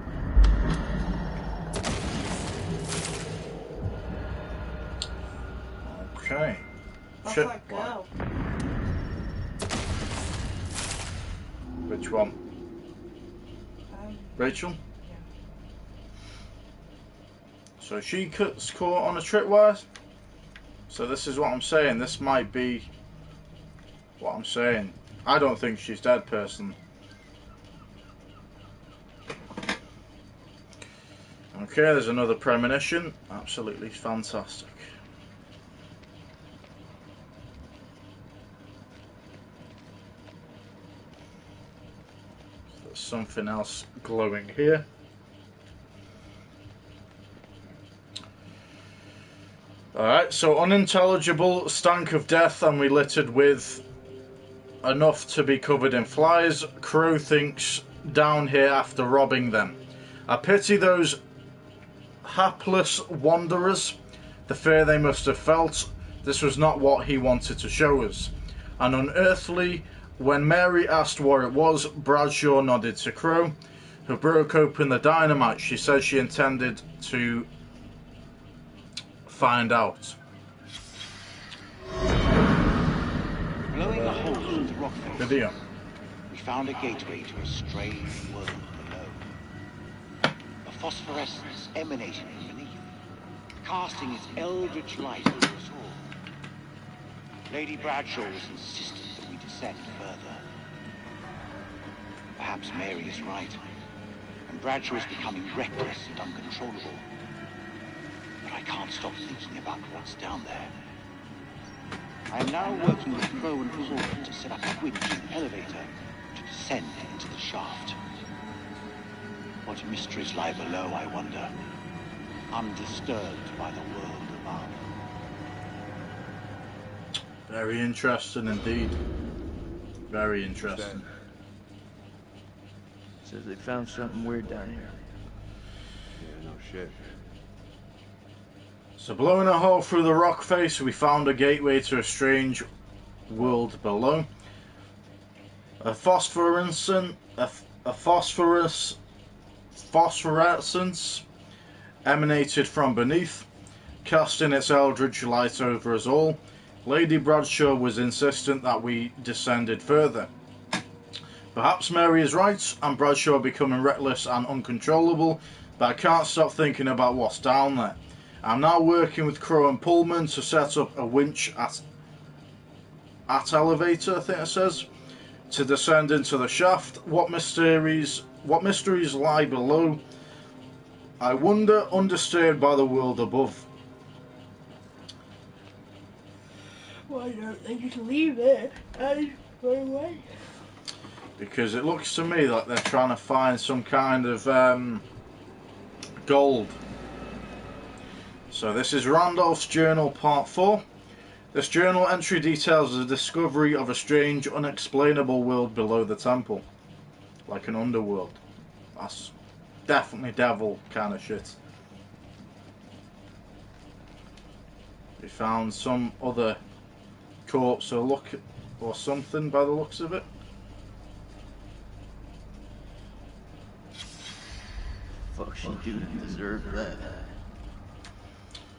Okay. That's that girl. Which one? Rachel? Yeah. So she gets caught on a tripwire. So this is what I'm saying. This might be what I'm saying. I don't think she's dead, personally. Okay, there's another premonition. Absolutely fantastic. There's something else glowing here. Alright, so unintelligible, stank of death, and we littered with enough to be covered in flies. Crow thinks down here after robbing them. I pity those hapless wanderers. The fear they must have felt. This was not what he wanted to show us. And unearthly, when Mary asked what it was, Bradshaw nodded to Crow, who broke open the dynamite. She said she intended to find out. Blowing a hole through the rock face, Video. we found a gateway to a strange world below. A phosphorescence emanating from beneath, casting its eldritch light over us all. Lady Bradshaw was insistent that we descend further. Perhaps Mary is right, and Bradshaw is becoming reckless and uncontrollable. But I can't stop thinking about what's down there. I am now working with Crow and Corbin to set up a winch and elevator to descend into the shaft. What mysteries lie below, I wonder, undisturbed by the world above. Very interesting indeed. Very interesting. Says they found something weird down here. Yeah, no shit. So blowing a hole through the rock face, we found a gateway to a strange world below. A phosphorescence emanated from beneath, casting its eldritch light over us all. Lady Bradshaw was insistent that we descended further. Perhaps Mary is right, and Bradshaw becoming reckless and uncontrollable, but I can't stop thinking about what's down there. I'm now working with Crow and Pullman to set up a winch at elevator, I think it says, to descend into the shaft. What mysteries lie below? I wonder, undisturbed by the world above. Why don't they just leave it and go away? Because it looks to me like they're trying to find some kind of gold. So this is Randolph's Journal Part 4. This journal entry details the discovery of a strange, unexplainable world below the temple. Like an underworld. That's definitely devil kind of shit. We found some other corpse or something by the looks of it. Fuck, she didn't deserve that.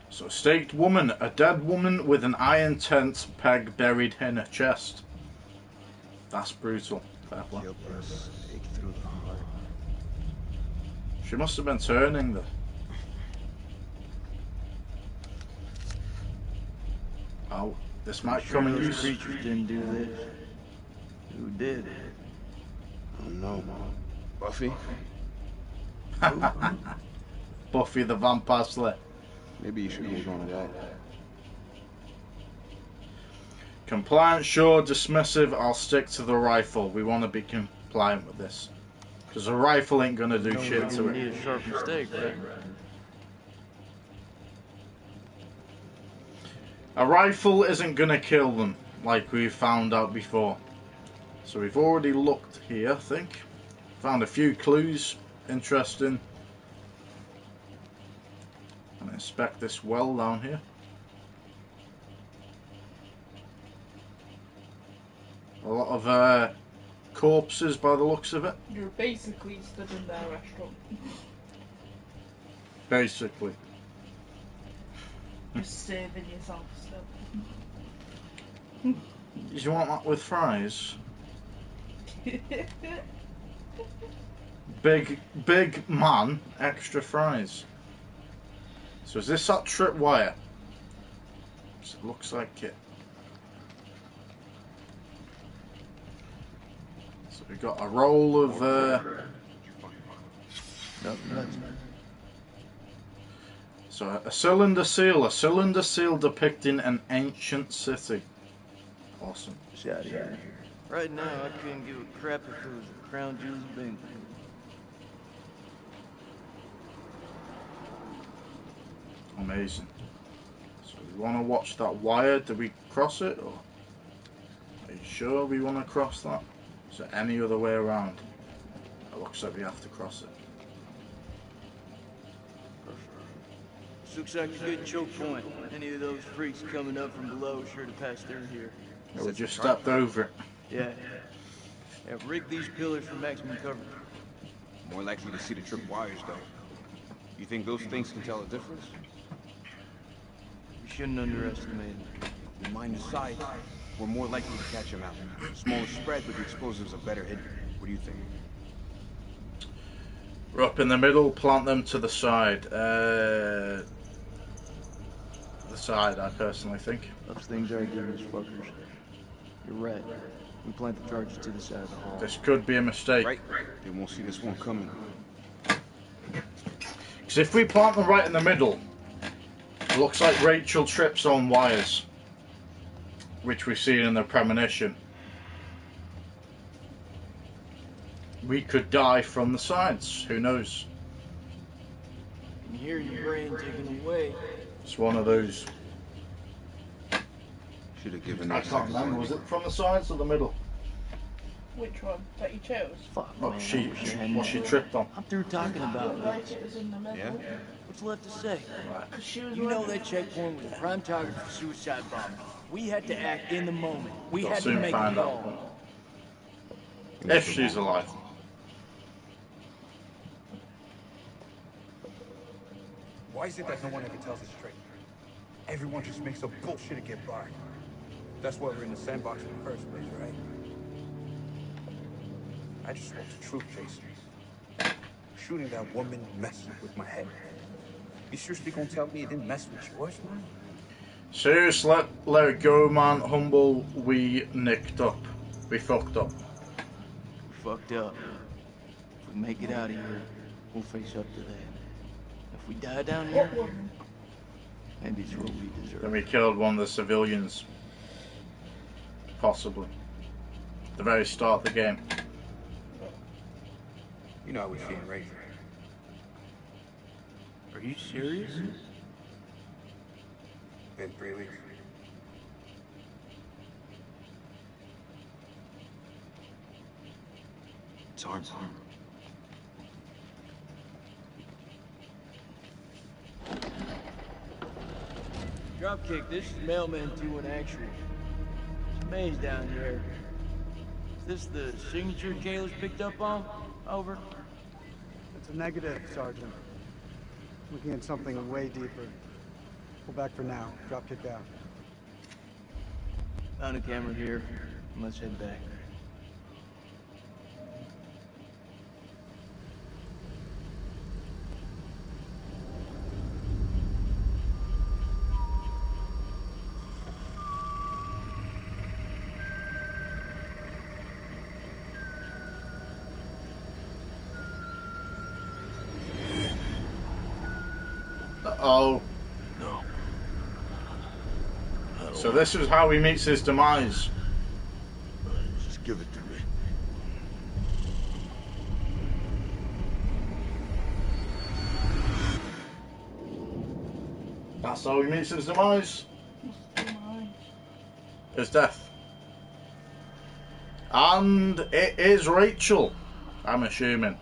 So, staked woman, a dead woman with an iron tent peg buried in her chest. That's brutal. Fair play. She must have been turning the. Oh, this might come in use. Creatures didn't do this. Who did? Oh no, Buffy? Buffy the Vampire Slayer. Maybe you should hold on to that. Compliant, sure. Dismissive, I'll stick to the rifle. We want to be compliant with this. Because a rifle ain't gonna do shit to You it. need a sharp mistake, right? A rifle isn't gonna kill them, like we found out before. So we've already looked here, I think. Found a few clues. Interesting. And inspect this well down here. A lot of corpses by the looks of it. You're basically stood in their restaurant. Basically. Just serving yourself still. Do you want that with fries? Big man, extra fries. So is this that tripwire? It looks like it. So we got a roll of so a cylinder seal depicting an ancient city. Awesome. Shut here. Right now, I couldn't give a crap if it was the crown jewels of England. Amazing. So we want to watch that wire. Do we cross it? Or are you sure we want to cross that? Is there any other way around? It looks like we have to cross it. This looks like a good choke point. Any of those freaks coming up from below are sure to pass through here. Yeah, we just stepped over it. Yeah. Rig these pillars for maximum coverage. More likely to see the trip wires, though. You think those things can tell the difference? You shouldn't underestimate them. You mind the size, we're more likely to catch them out. Smaller spread, but the explosives are better hidden. What do you think? We're up in the middle, plant them to the side. The side, I personally think. Those things are dangerous fuckers. You're right. We plant the charges to the side of the hall. This could be a mistake. Right. They won't see this one coming. Because if we plant them right in the middle, it looks like Rachel trips on wires, which we've seen in the premonition. We could die from the sides. Who knows? You can hear your brain taken away. It's one of those. Should have given I can't remember. Was it from the sides or the middle? Which one that you chose? Fuck, Oh, man. she tripped on. I'm through talking about Right, this. it was in the middle. Yeah? What's left to say? Because she was You know running. that checkpoint was a prime target for suicide bombing. We had to act in the moment. We We'll had to soon make find a out. call. If she's alive. Why is it that no one ever tells us straight? Everyone just makes up bullshit to get by. That's why we're in the sandbox in the first place, right? I just want the truth, Jason. Shooting that woman messed with my head. You seriously gonna tell me it didn't mess with yours, man? Serious, let it go, man. Humble, we nicked up. We fucked up. We fucked up. If we make it out of here, we'll face up to that. If we die down here, maybe it's what we deserve. Then we killed one of the civilians. possibly. The very start of the game. You know I was seeing Rachel. Are you serious? Been 3 weeks. It's hard. Dropkick, this is Mailman 2 in actual. There's a maze down there. Is this the signature Kayla's picked up on? Over. It's a negative, Sergeant. Looking at something way deeper. Pull back for now. Dropkick out. Found a camera here. Let's head back. Oh. No. So this is how he meets his demise. Just give it to me. That's how he meets his demise. His death. And it is Rachel, I'm assuming.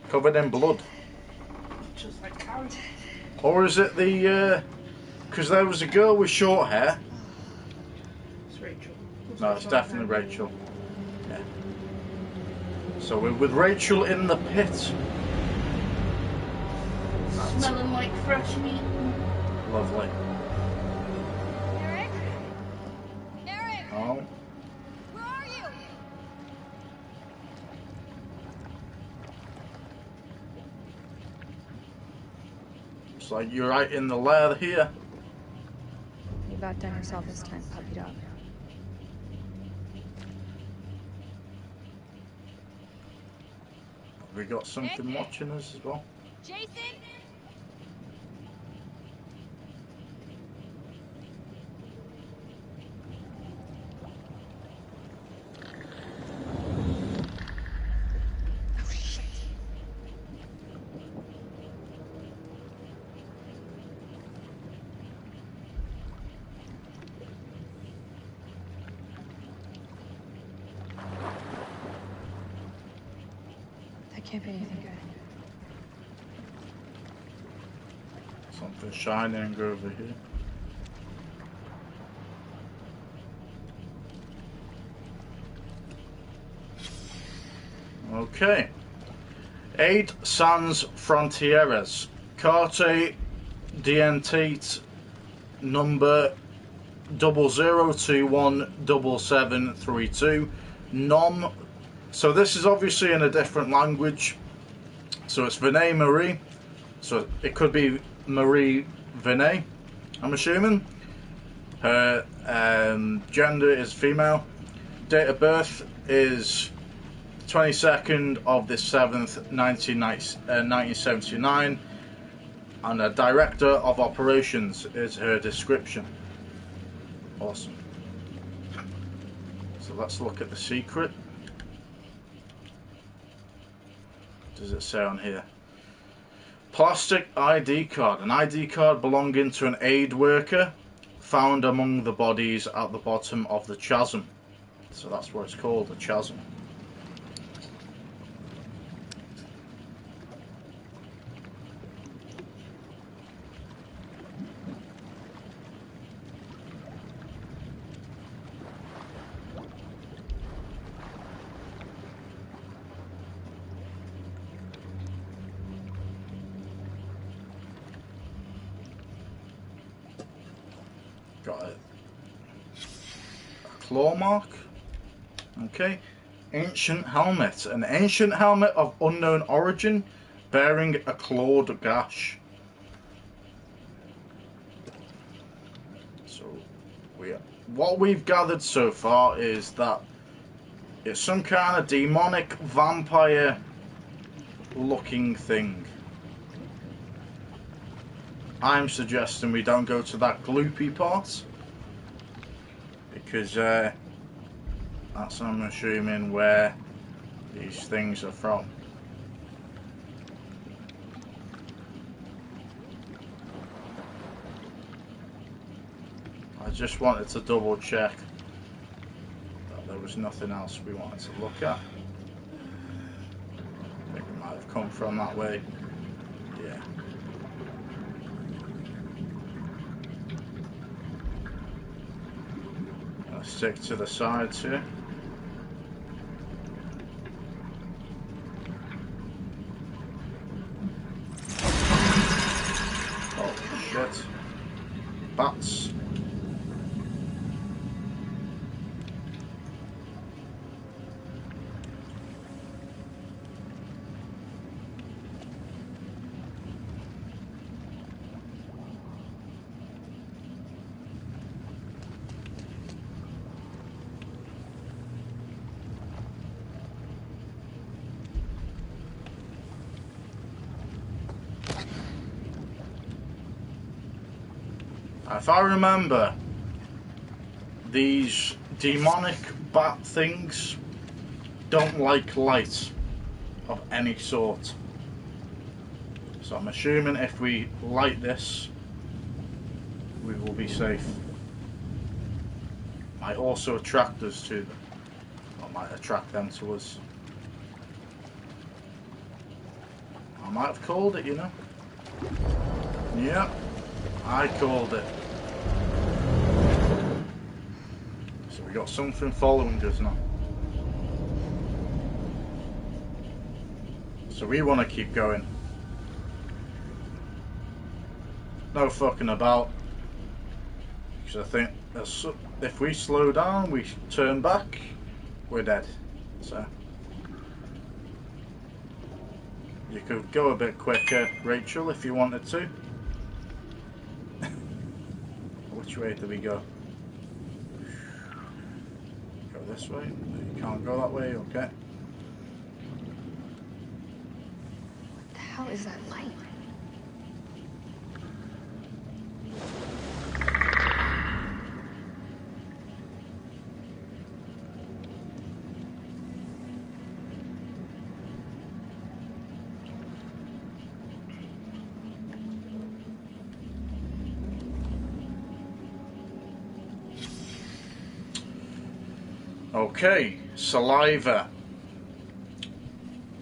Covered in blood. Just like Karen. Or is it the, because there was a girl with short hair. It's Rachel. No, it's definitely Rachel. Yeah. So we're with Rachel in the pit. Smelling like fresh meat. Lovely. Eric? Eric! Oh. Where are you? It's like you're right in the lair here. You've outdone yourself this time, puppy dog. Have we got something watching us as well? Jason? That can't be anything good. Something shining over here. Okay. Aid sans frontieres. Carte d'identité number 00217732. Nom. So this is obviously in a different language. So it's Vinay Marie. So it could be Marie Vinay, I'm assuming. Her gender is female. Date of birth is 22nd of the 7th, 1979. And a director of operations is her description. Awesome. So let's look at the secret. What does it say on here? Plastic ID card. An ID card belonging to an aid worker found among the bodies at the bottom of the chasm. So that's what it's called, the chasm. Got a claw mark. Okay. Ancient helmet. An ancient helmet of unknown origin bearing a clawed gash. So what we've gathered so far is that it's some kind of demonic vampire looking thing. I'm suggesting we don't go to that gloopy part, because that's, I'm assuming, where these things are from. I just wanted to double check that there was nothing else we wanted to look at. I think we might have come from that way. Yeah. I'll stick to the sides here. Oh shit. Bats. If I remember, these demonic bat things don't like light of any sort. So I'm assuming if we light this, we will be safe. Might also attract us to them, or might attract them to us. I might have called it, you know. Yep, I called it. So we got something following us now. So we want to keep going. No fucking about. Because I think if we slow down, we turn back, we're dead. So you could go a bit quicker, Rachel, if you wanted to. Which way do we go? Go this way? You can't go that way, okay. What the hell is that light? Okay, saliva.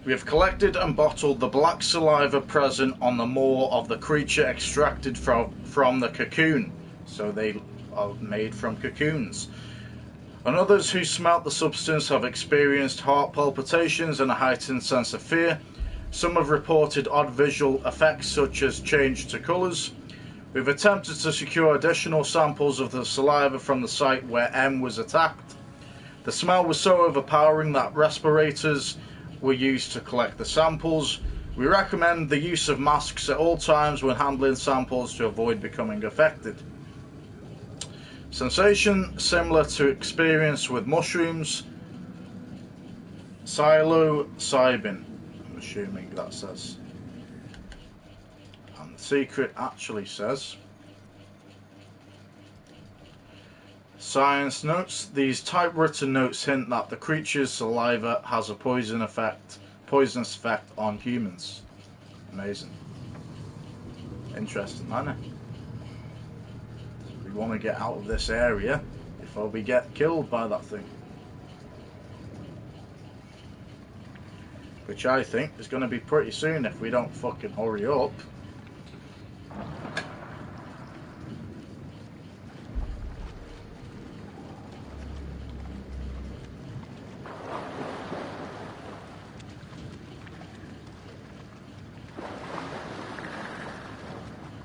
We have collected and bottled the black saliva present on the maw of the creature extracted from the cocoon. So they are made from cocoons. And others who smelt the substance have experienced heart palpitations and a heightened sense of fear. Some have reported odd visual effects such as change to colours. We've attempted to secure additional samples of the saliva from the site where M was attacked. The smell was so overpowering that respirators were used to collect the samples. We recommend the use of masks at all times when handling samples to avoid becoming affected. Sensation similar to experience with mushrooms. Psilocybin, I'm assuming that says. And the secret actually says, Science notes, these typewritten notes hint that the creature's saliva has a poisonous effect on humans. Amazing. Interesting, man. We want to get out of this area before we get killed by that thing. Which I think is going to be pretty soon if we don't fucking hurry up.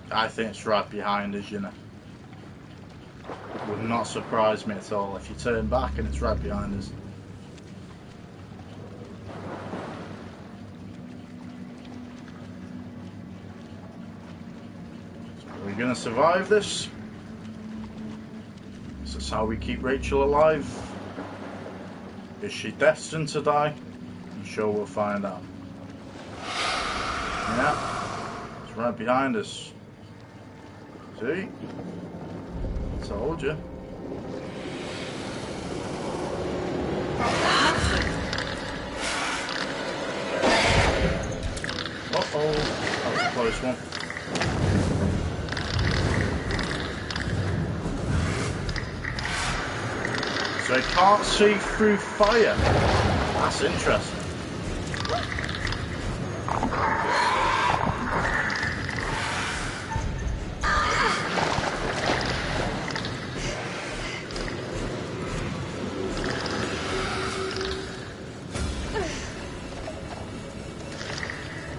I think it's right behind us, you know. Would not surprise me at all if you turn back and it's right behind us. So are we going to survive this? Is this how we keep Rachel alive? Is she destined to die? I'm sure we'll find out. Yeah, it's right behind us. See? Told you. Uh-oh. That was a close one. So I can't see through fire. That's interesting.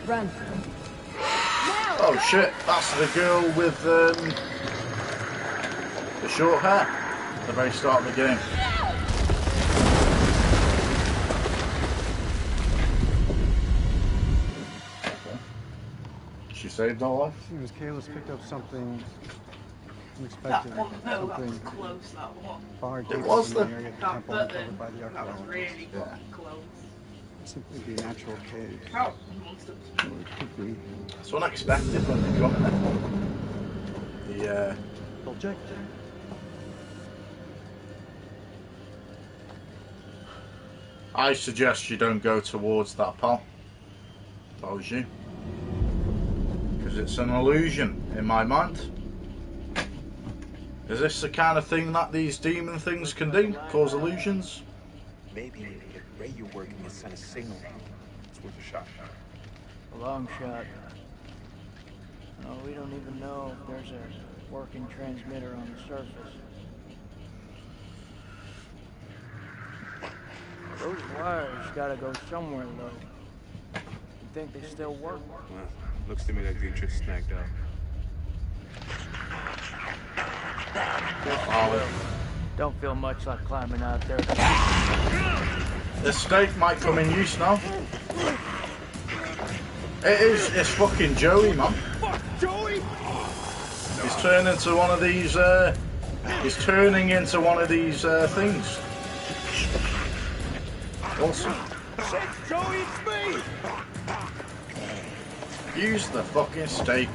Run. Oh shit, that's the girl with the short hair at the very start of the game. Okay. She saved our life? Seems Kayla's picked up something That unexpected. one, no, that was Something close, that one. far It deeper was than the- the area of the That temple button, uncovered by the that was archaeologists. really Yeah. close. Simply be a natural cave. Oh, monster. Or it could be. It's unexpected when they come in. The Project. I suggest you don't go towards that, pal. If I was you. Because it's an illusion in my mind. Is this the kind of thing that these demon things can do? Cause illusions? Maybe we can get radio working and send a signal. It's worth a shot. A long shot. No, we don't even know if there's a working transmitter on the surface. Those wires gotta go somewhere, though. You think they still work? Well, looks to me like Dietrich's snagged out. Don't feel much like climbing out there. The stake might come in use now. It's fucking Joey, man. Fuck, Joey! He's turning into one of these, he's turning into one of these, things. Awesome. Joey, it's me! Use the fucking stake.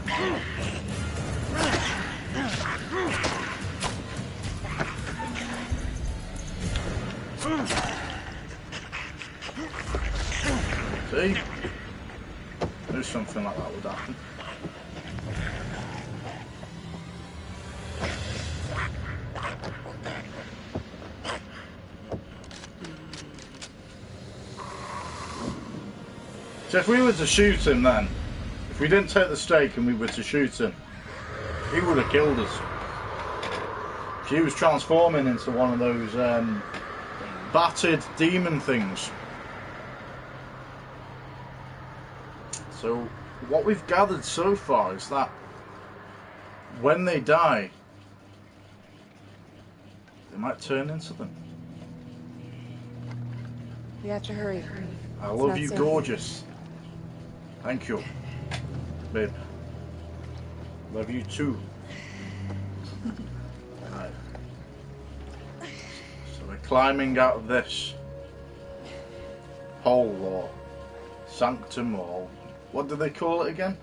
See? Knew something like that would happen. So if we were to shoot him then, if we didn't take the stake and we were to shoot him, he would have killed us. He was transforming into one of those battered demon things. So what we've gathered so far is that when they die, they might turn into them. We have to hurry. I It's love not you, safe. gorgeous. Thank you, babe. Love you too. Right. So we're climbing out of this hole or sanctum or what do they call it again?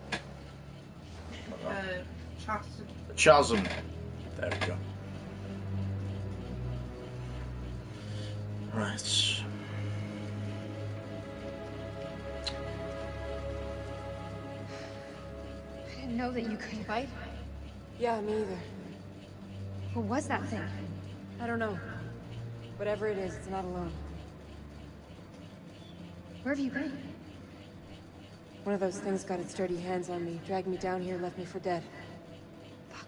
Chasm. A chasm. There we go. Right. I didn't know that you could fight. Yeah, me either. What was that thing? I don't know. Whatever it is, it's not alone. Where have you been? One of those things got its dirty hands on me, dragged me down here, left me for dead. Fuck.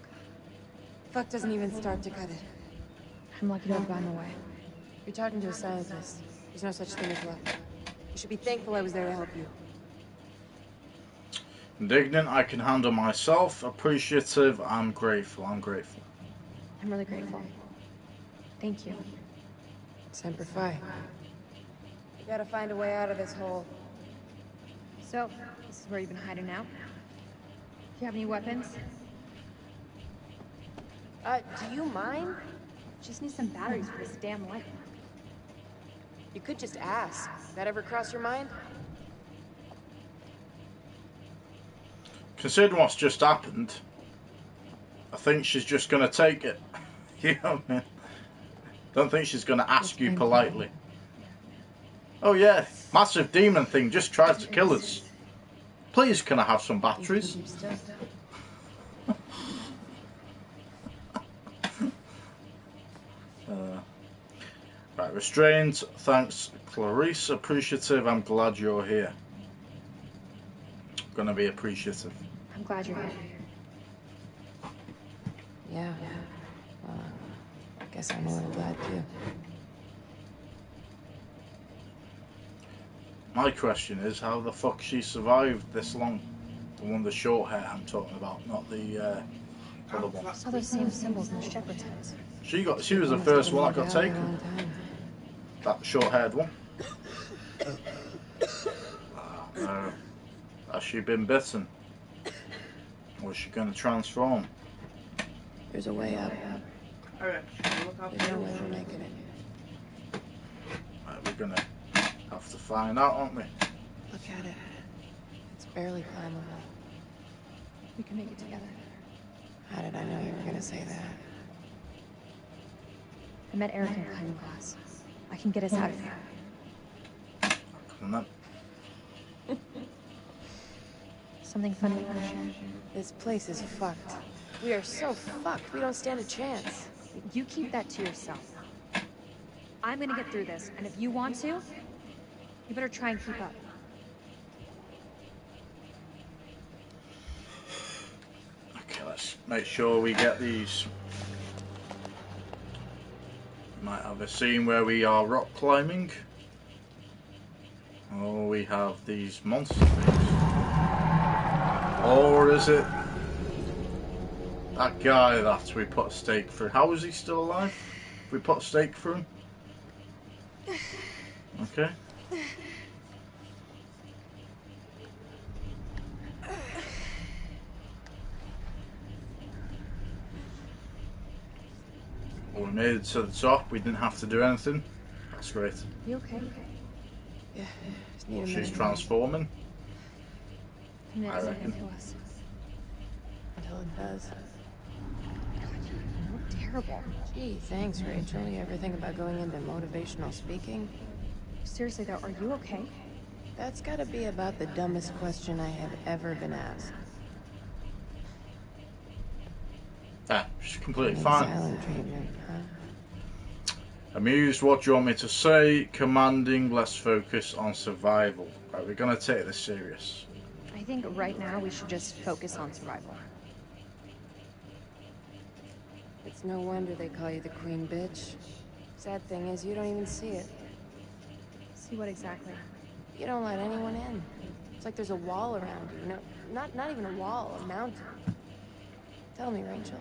Fuck doesn't even start to cut it. I'm lucky to have gotten away. You're talking to a scientist. There's no such thing as luck. You should be thankful I was there to help you. Indignant, I can handle myself. Appreciative, I'm grateful. I'm grateful. I'm really grateful. Thank you. Semper Fi. We gotta find a way out of this hole. So, this is where you've been hiding out? Do you have any weapons? Do you mind? Just need some batteries for this damn light. You could just ask. That ever cross your mind? Considering what's just happened, I think she's just going to take it. You know what I mean? Don't think she's going to ask you politely. Oh yeah, massive demon thing just tried to kill us. Please, can I have some batteries? Right, restrained. Thanks, Clarice. Appreciative. I'm glad you're here. Gonna be appreciative. I'm glad you're here. Yeah. I guess I'm a little glad too. My question is, how the fuck she survived this long? The one with the short hair I'm talking about, not the other one. I saw those same symbols in the shepherd's hut. She was the first one that got taken. That short-haired one. Has she been bitten? Or is she going to transform? There's a way up. Alright, There's no way we're making it. Right, we're going to have to find out, aren't we? Look at it. It's barely climbable. We can make it together. How did I know you were going to say that? I met Eric in climbing class. I can get us out of here. Come on. Something funny you want to share? This place is fucked. We are so fucked, we don't stand a chance. You keep that to yourself. I'm gonna get through this, and if you want to, you better try and keep up. Okay, let's make sure we get these. Might have a scene where we are rock climbing. Or we have these monster things. Or is it that guy that we put a stake through? How is he still alive? We put a stake through him? Okay. Well, we made it to the top. We didn't have to do anything. That's great. You okay? Yeah. Just need Well, a she's minute. transforming. And I it's reckon. to us. Until it does. You look terrible. Gee, thanks, Rachel. You ever think about going into motivational speaking? Seriously though, are you okay? That's gotta be about the dumbest question I have ever been asked. Ah, she's completely Need fine. silent treatment, huh? Amused, what do you want me to say? Commanding, let's focus on survival. Right, we're gonna take this serious. I think right now we should just focus on survival. It's no wonder they call you the queen bitch. Sad thing is, you don't even see it. See what exactly? You don't let anyone in. It's like there's a wall around you. No, not even a wall, a mountain. Tell me, Rachel.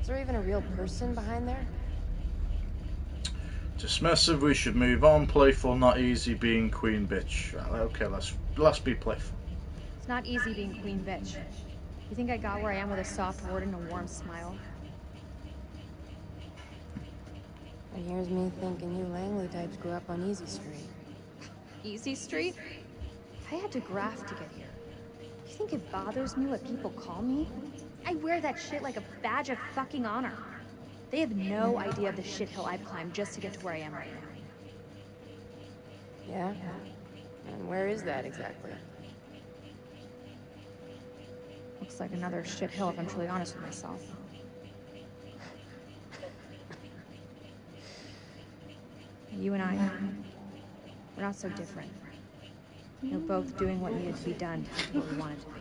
Is there even a real person behind there? Dismissive, we should move on. Playful, not easy being queen bitch. Right, okay, let's be playful. It's not easy being queen bitch. You think I got where I am with a soft word and a warm smile? And here's me thinking you Langley types grew up on Easy Street. Easy Street? I had to graft to get here. You think it bothers me what people call me? I wear that shit like a badge of fucking honor. They have no idea of the shithill I've climbed just to get to where I am right now. Yeah? And where is that exactly? Looks like another shithill if I'm truly honest with myself. You and I, we're not so different. We're both doing what needed to be done to get to where we wanted to be.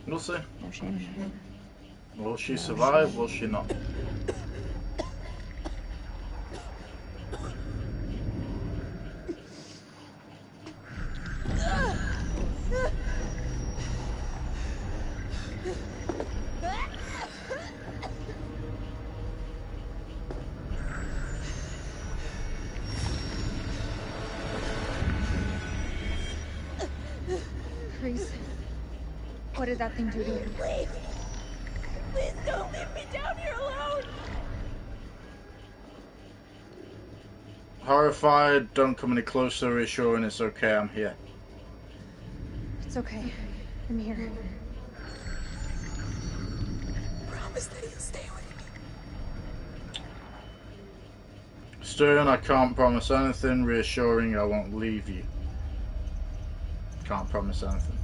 We'll see. No shame in that. Will she survive? Will she not? Chris, what did that thing do to you? Please! Please don't leave me down here alone! Horrified, don't come any closer, reassuring it's okay, I'm here. It's okay. I'm here. Promise that you'll stay with me. Stern, I can't promise anything. Reassuring, I won't leave you. Can't promise anything.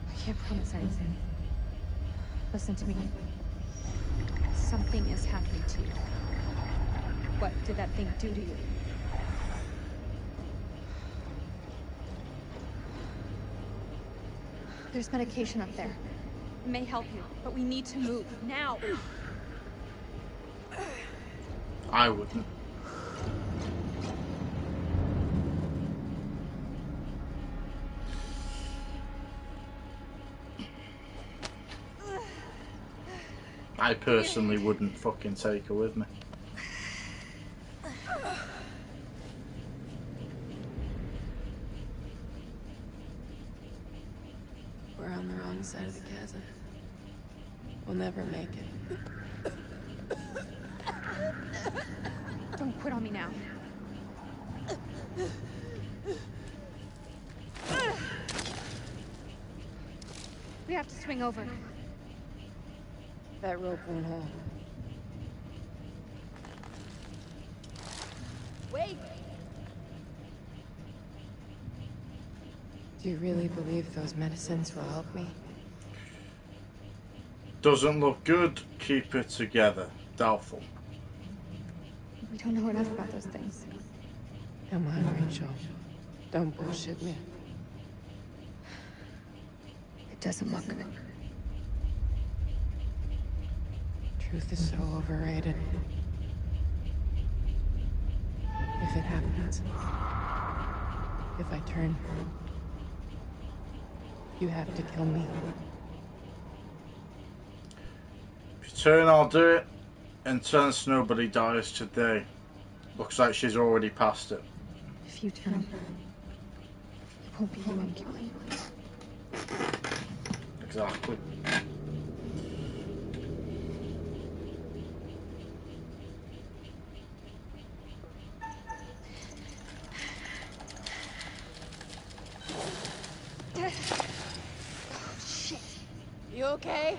I can't promise anything. Listen to me. Something is happening to you. What did that thing do to you? There's medication up there. It may help you, but we need to move now. I wouldn't. I personally wouldn't fucking take her with me. We're on the wrong side of the chasm. We'll never make it. Don't quit on me now. We have to swing over. That rope won't hold. Wait! Do you really believe those medicines will help me? Doesn't look good. Keep it together. Doubtful. We don't know enough about those things. Come on, Rachel. Don't bullshit me. It doesn't look good. Truth is so overrated. If it happens, if I turn, you have to kill me. If you turn, I'll do it. Intense, nobody dies today. Looks like she's already past it. If you turn, it won't be you I'm killing. Exactly. Shit. You okay?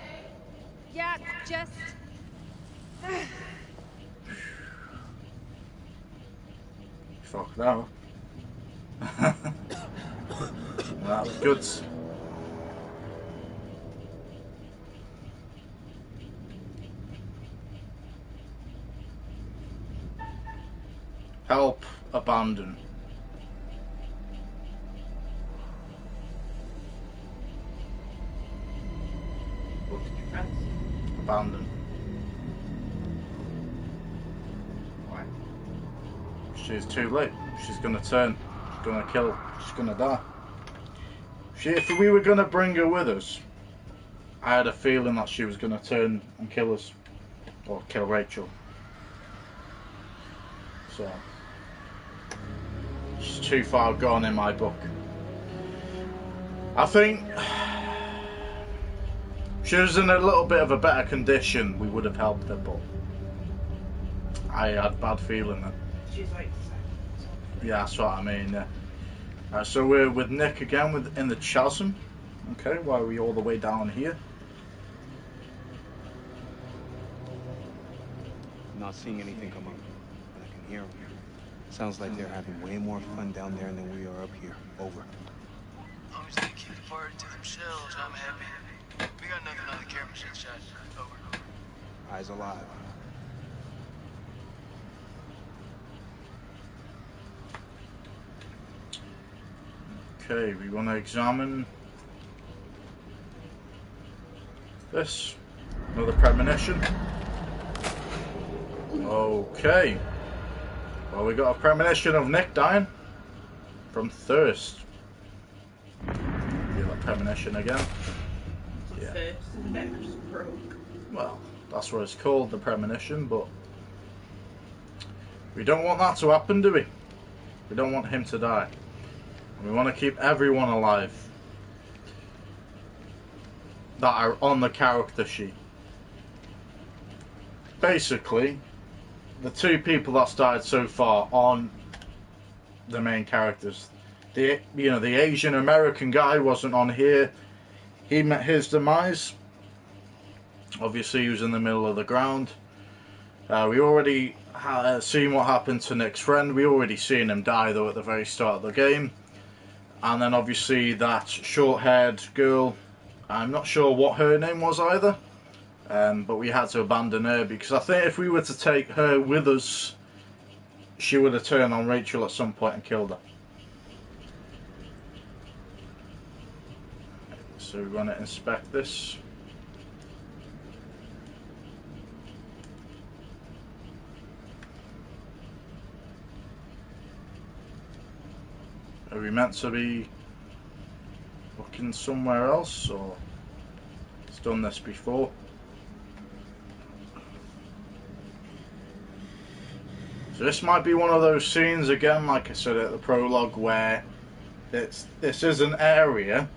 Yeah, just... Fuck that. That was good. Help, abandon. Abandon. Why? She's too late. She's gonna turn. She's gonna kill. She's gonna die. If we were gonna bring her with us, I had a feeling that she was gonna turn and kill us. Or kill Rachel. So she's too far gone in my book. I think if she was in a little bit of a better condition, we would have helped her, but I had a bad feeling that. She's like... Yeah, that's what I mean, yeah. Alright, so we're with Nick again in the chasm. Okay, why are we all the way down here? I'm not seeing anything come up, but I can hear them. Sounds like they're having way more fun down there than we are up here. Over. As long as they keep the party to themselves, I'm happy. We got nothing on the cameras inside. Over. Eyes alive. Okay, we want to examine this. Another premonition. Okay. Well, we got a premonition of Nick dying from thirst. Do that premonition again. Yeah. Thirst and never stroke. Well, that's what it's called, the premonition, but we don't want that to happen, do we? We don't want him to die. We want to keep everyone alive that are on the character sheet. Basically, the two people that's died so far aren't the main characters. The Asian American guy wasn't on here. He met his demise. Obviously, he was in the middle of the ground. We already seen what happened to Nick's friend. We already seen him die though at the very start of the game. And then obviously that short-haired girl, I'm not sure what her name was either, but we had to abandon her because I think if we were to take her with us, she would have turned on Rachel at some point and killed her. So we want to inspect this. Are we meant to be looking somewhere else, or it's done this before? So this might be one of those scenes again, like I said at the prologue, where this is an area,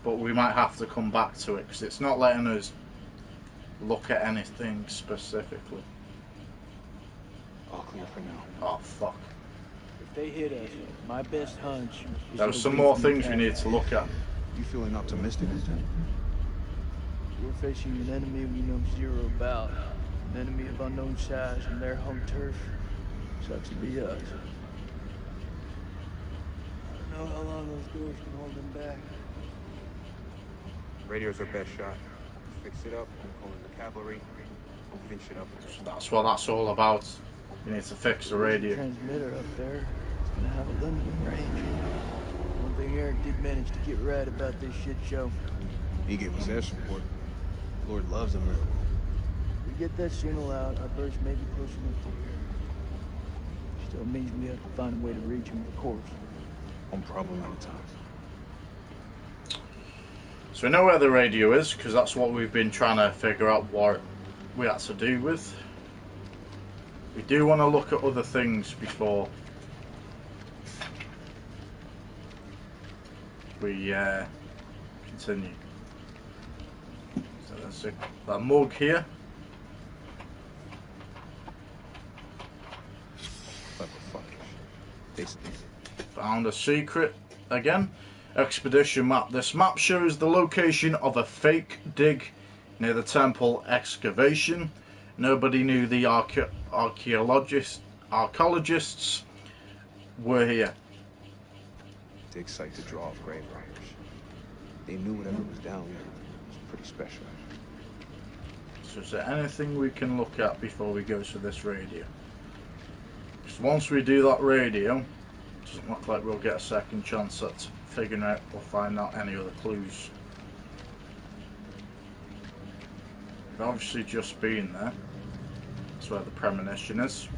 but we might have to come back to it because it's not letting us look at anything specifically. All clear for now. Oh fuck. If they hit us, my best hunch is There's some more things we need to look at. You feeling optimistic, Lieutenant? We're facing an enemy we know zero about. An enemy of unknown size on their home turf. Sucks to be us. I don't know how long those doors can hold them back. Radio's our best shot. Fix it up, call in the cavalry, finish it up. So that's what that's all about. We need to fix the radio. Transmitter up there. It's gonna have a limited range. One thing Eric did manage to get right about this shit show. He gave us air support. Lord loves a miracle. We get that signal out, our burst may be close enough to here. Still means we have to find a way to reach him, of course. One problem at a time. So we know where the radio is, because that's what we've been trying to figure out what we had to do with. We do want to look at other things before we continue. So there's a mug here. Found a secret again. Expedition map. This map shows the location of a fake dig near the temple excavation. Nobody knew the archaeologists were here. Dig site to draw off grave robbers. They knew whatever was down there was pretty special. So is there anything we can look at before we go to this radio? Because once we do that radio, it doesn't look like we'll get a second chance at figuring out or finding out any other clues. We've obviously just been there. That's where the premonition is.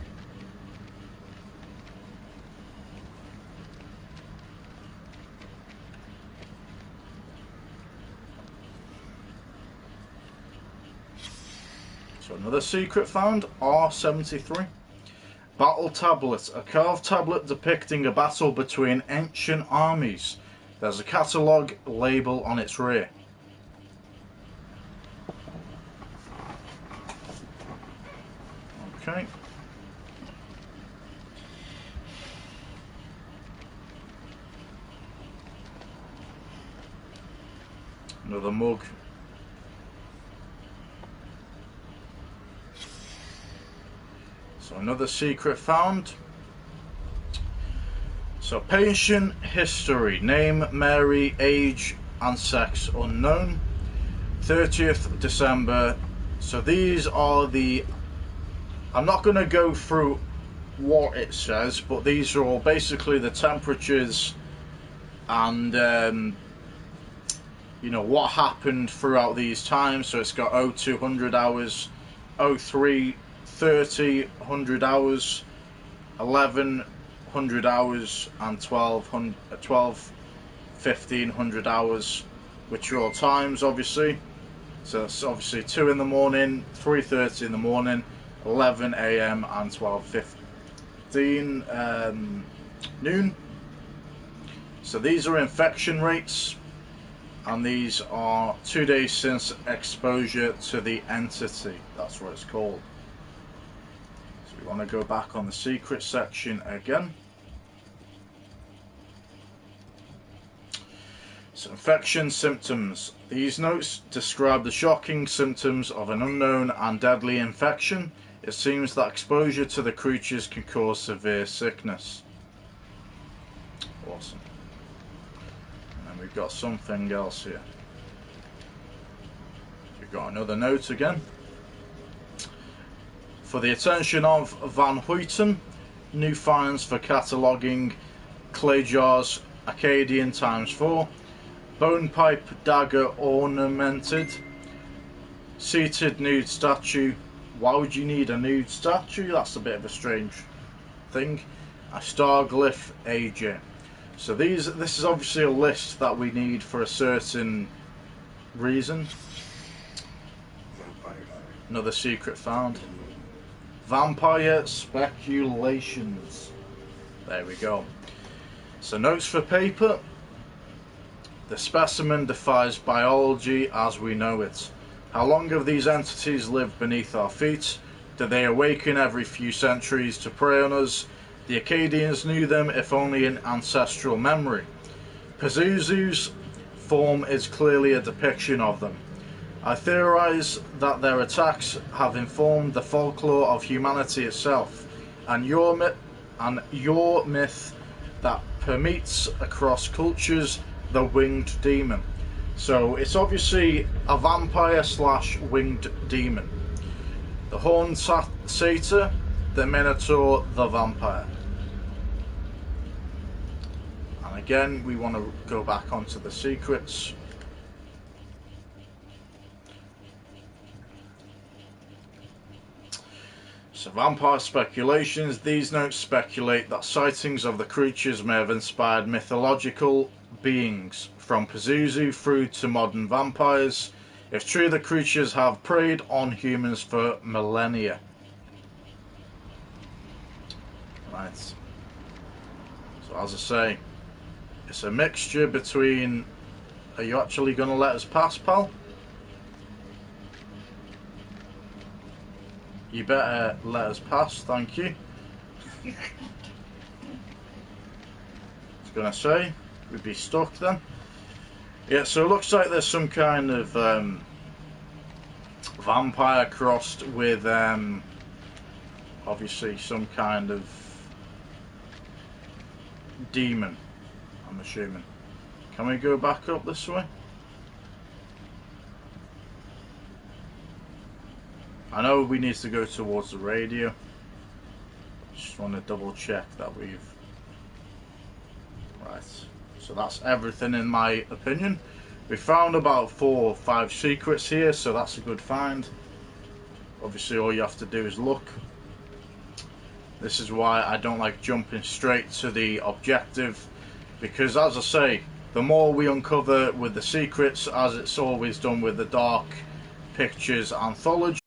So another secret found, R73. Battle tablet, a carved tablet depicting a battle between ancient armies. There's a catalogue label on its rear. Okay. Another mug. So another secret found. So patient history, name Mary, age and sex unknown. 30th December. So these are the, I'm not going to go through what it says, but these are all basically the temperatures and you know what happened throughout these times. So it's got 0200 hours, 03 30 100 hours, 1100 hours, and 1500 hours, which are all times obviously. So it's obviously 2 in the morning, 3:30 in the morning, 11 AM and 12:15 noon. So these are infection rates, and these are 2 days since exposure to the entity. That's what it's called. So we want to go back on the secret section again. So infection symptoms. These notes describe the shocking symptoms of an unknown and deadly infection. It seems that exposure to the creatures can cause severe sickness. Awesome. And then we've got something else here. We've got another note again. For the attention of Van Hoyten, new finds for cataloguing clay jars, Akkadian ×4, bone pipe dagger ornamented, seated nude statue. Why would you need a nude statue? That's a bit of a strange thing. A star glyph AJ. So this is obviously a list that we need for a certain reason. Another secret found. Vampire speculations. There we go. So notes for paper. The specimen defies biology as we know it. How long have these entities lived beneath our feet? Do they awaken every few centuries to prey on us? The Akkadians knew them, if only in ancestral memory. Pazuzu's form is clearly a depiction of them. I theorize that their attacks have informed the folklore of humanity itself, and your myth that permeates across cultures, the winged demon. So it's obviously a vampire / winged demon. The horned satyr, the minotaur, the vampire. And again, we want to go back onto the secrets. So vampire speculations. These notes speculate that sightings of the creatures may have inspired mythological beings, from Pazuzu through to modern vampires. If true, the creatures have preyed on humans for millennia. Right. So as I say, it's a mixture between... Are you actually going to let us pass, pal? You better let us pass, thank you. I was going to say, we'd be stuck then. Yeah, so it looks like there's some kind of vampire crossed with obviously some kind of demon, I'm assuming. Can we go back up this way? I know we need to go towards the radio. Just want to double check that we've... Right. So that's everything in my opinion. We found about 4 or 5 secrets here, so that's a good find. Obviously all you have to do is look. This is why I don't like jumping straight to the objective, because as I say, the more we uncover with the secrets, as it's always done with the Dark Pictures Anthology,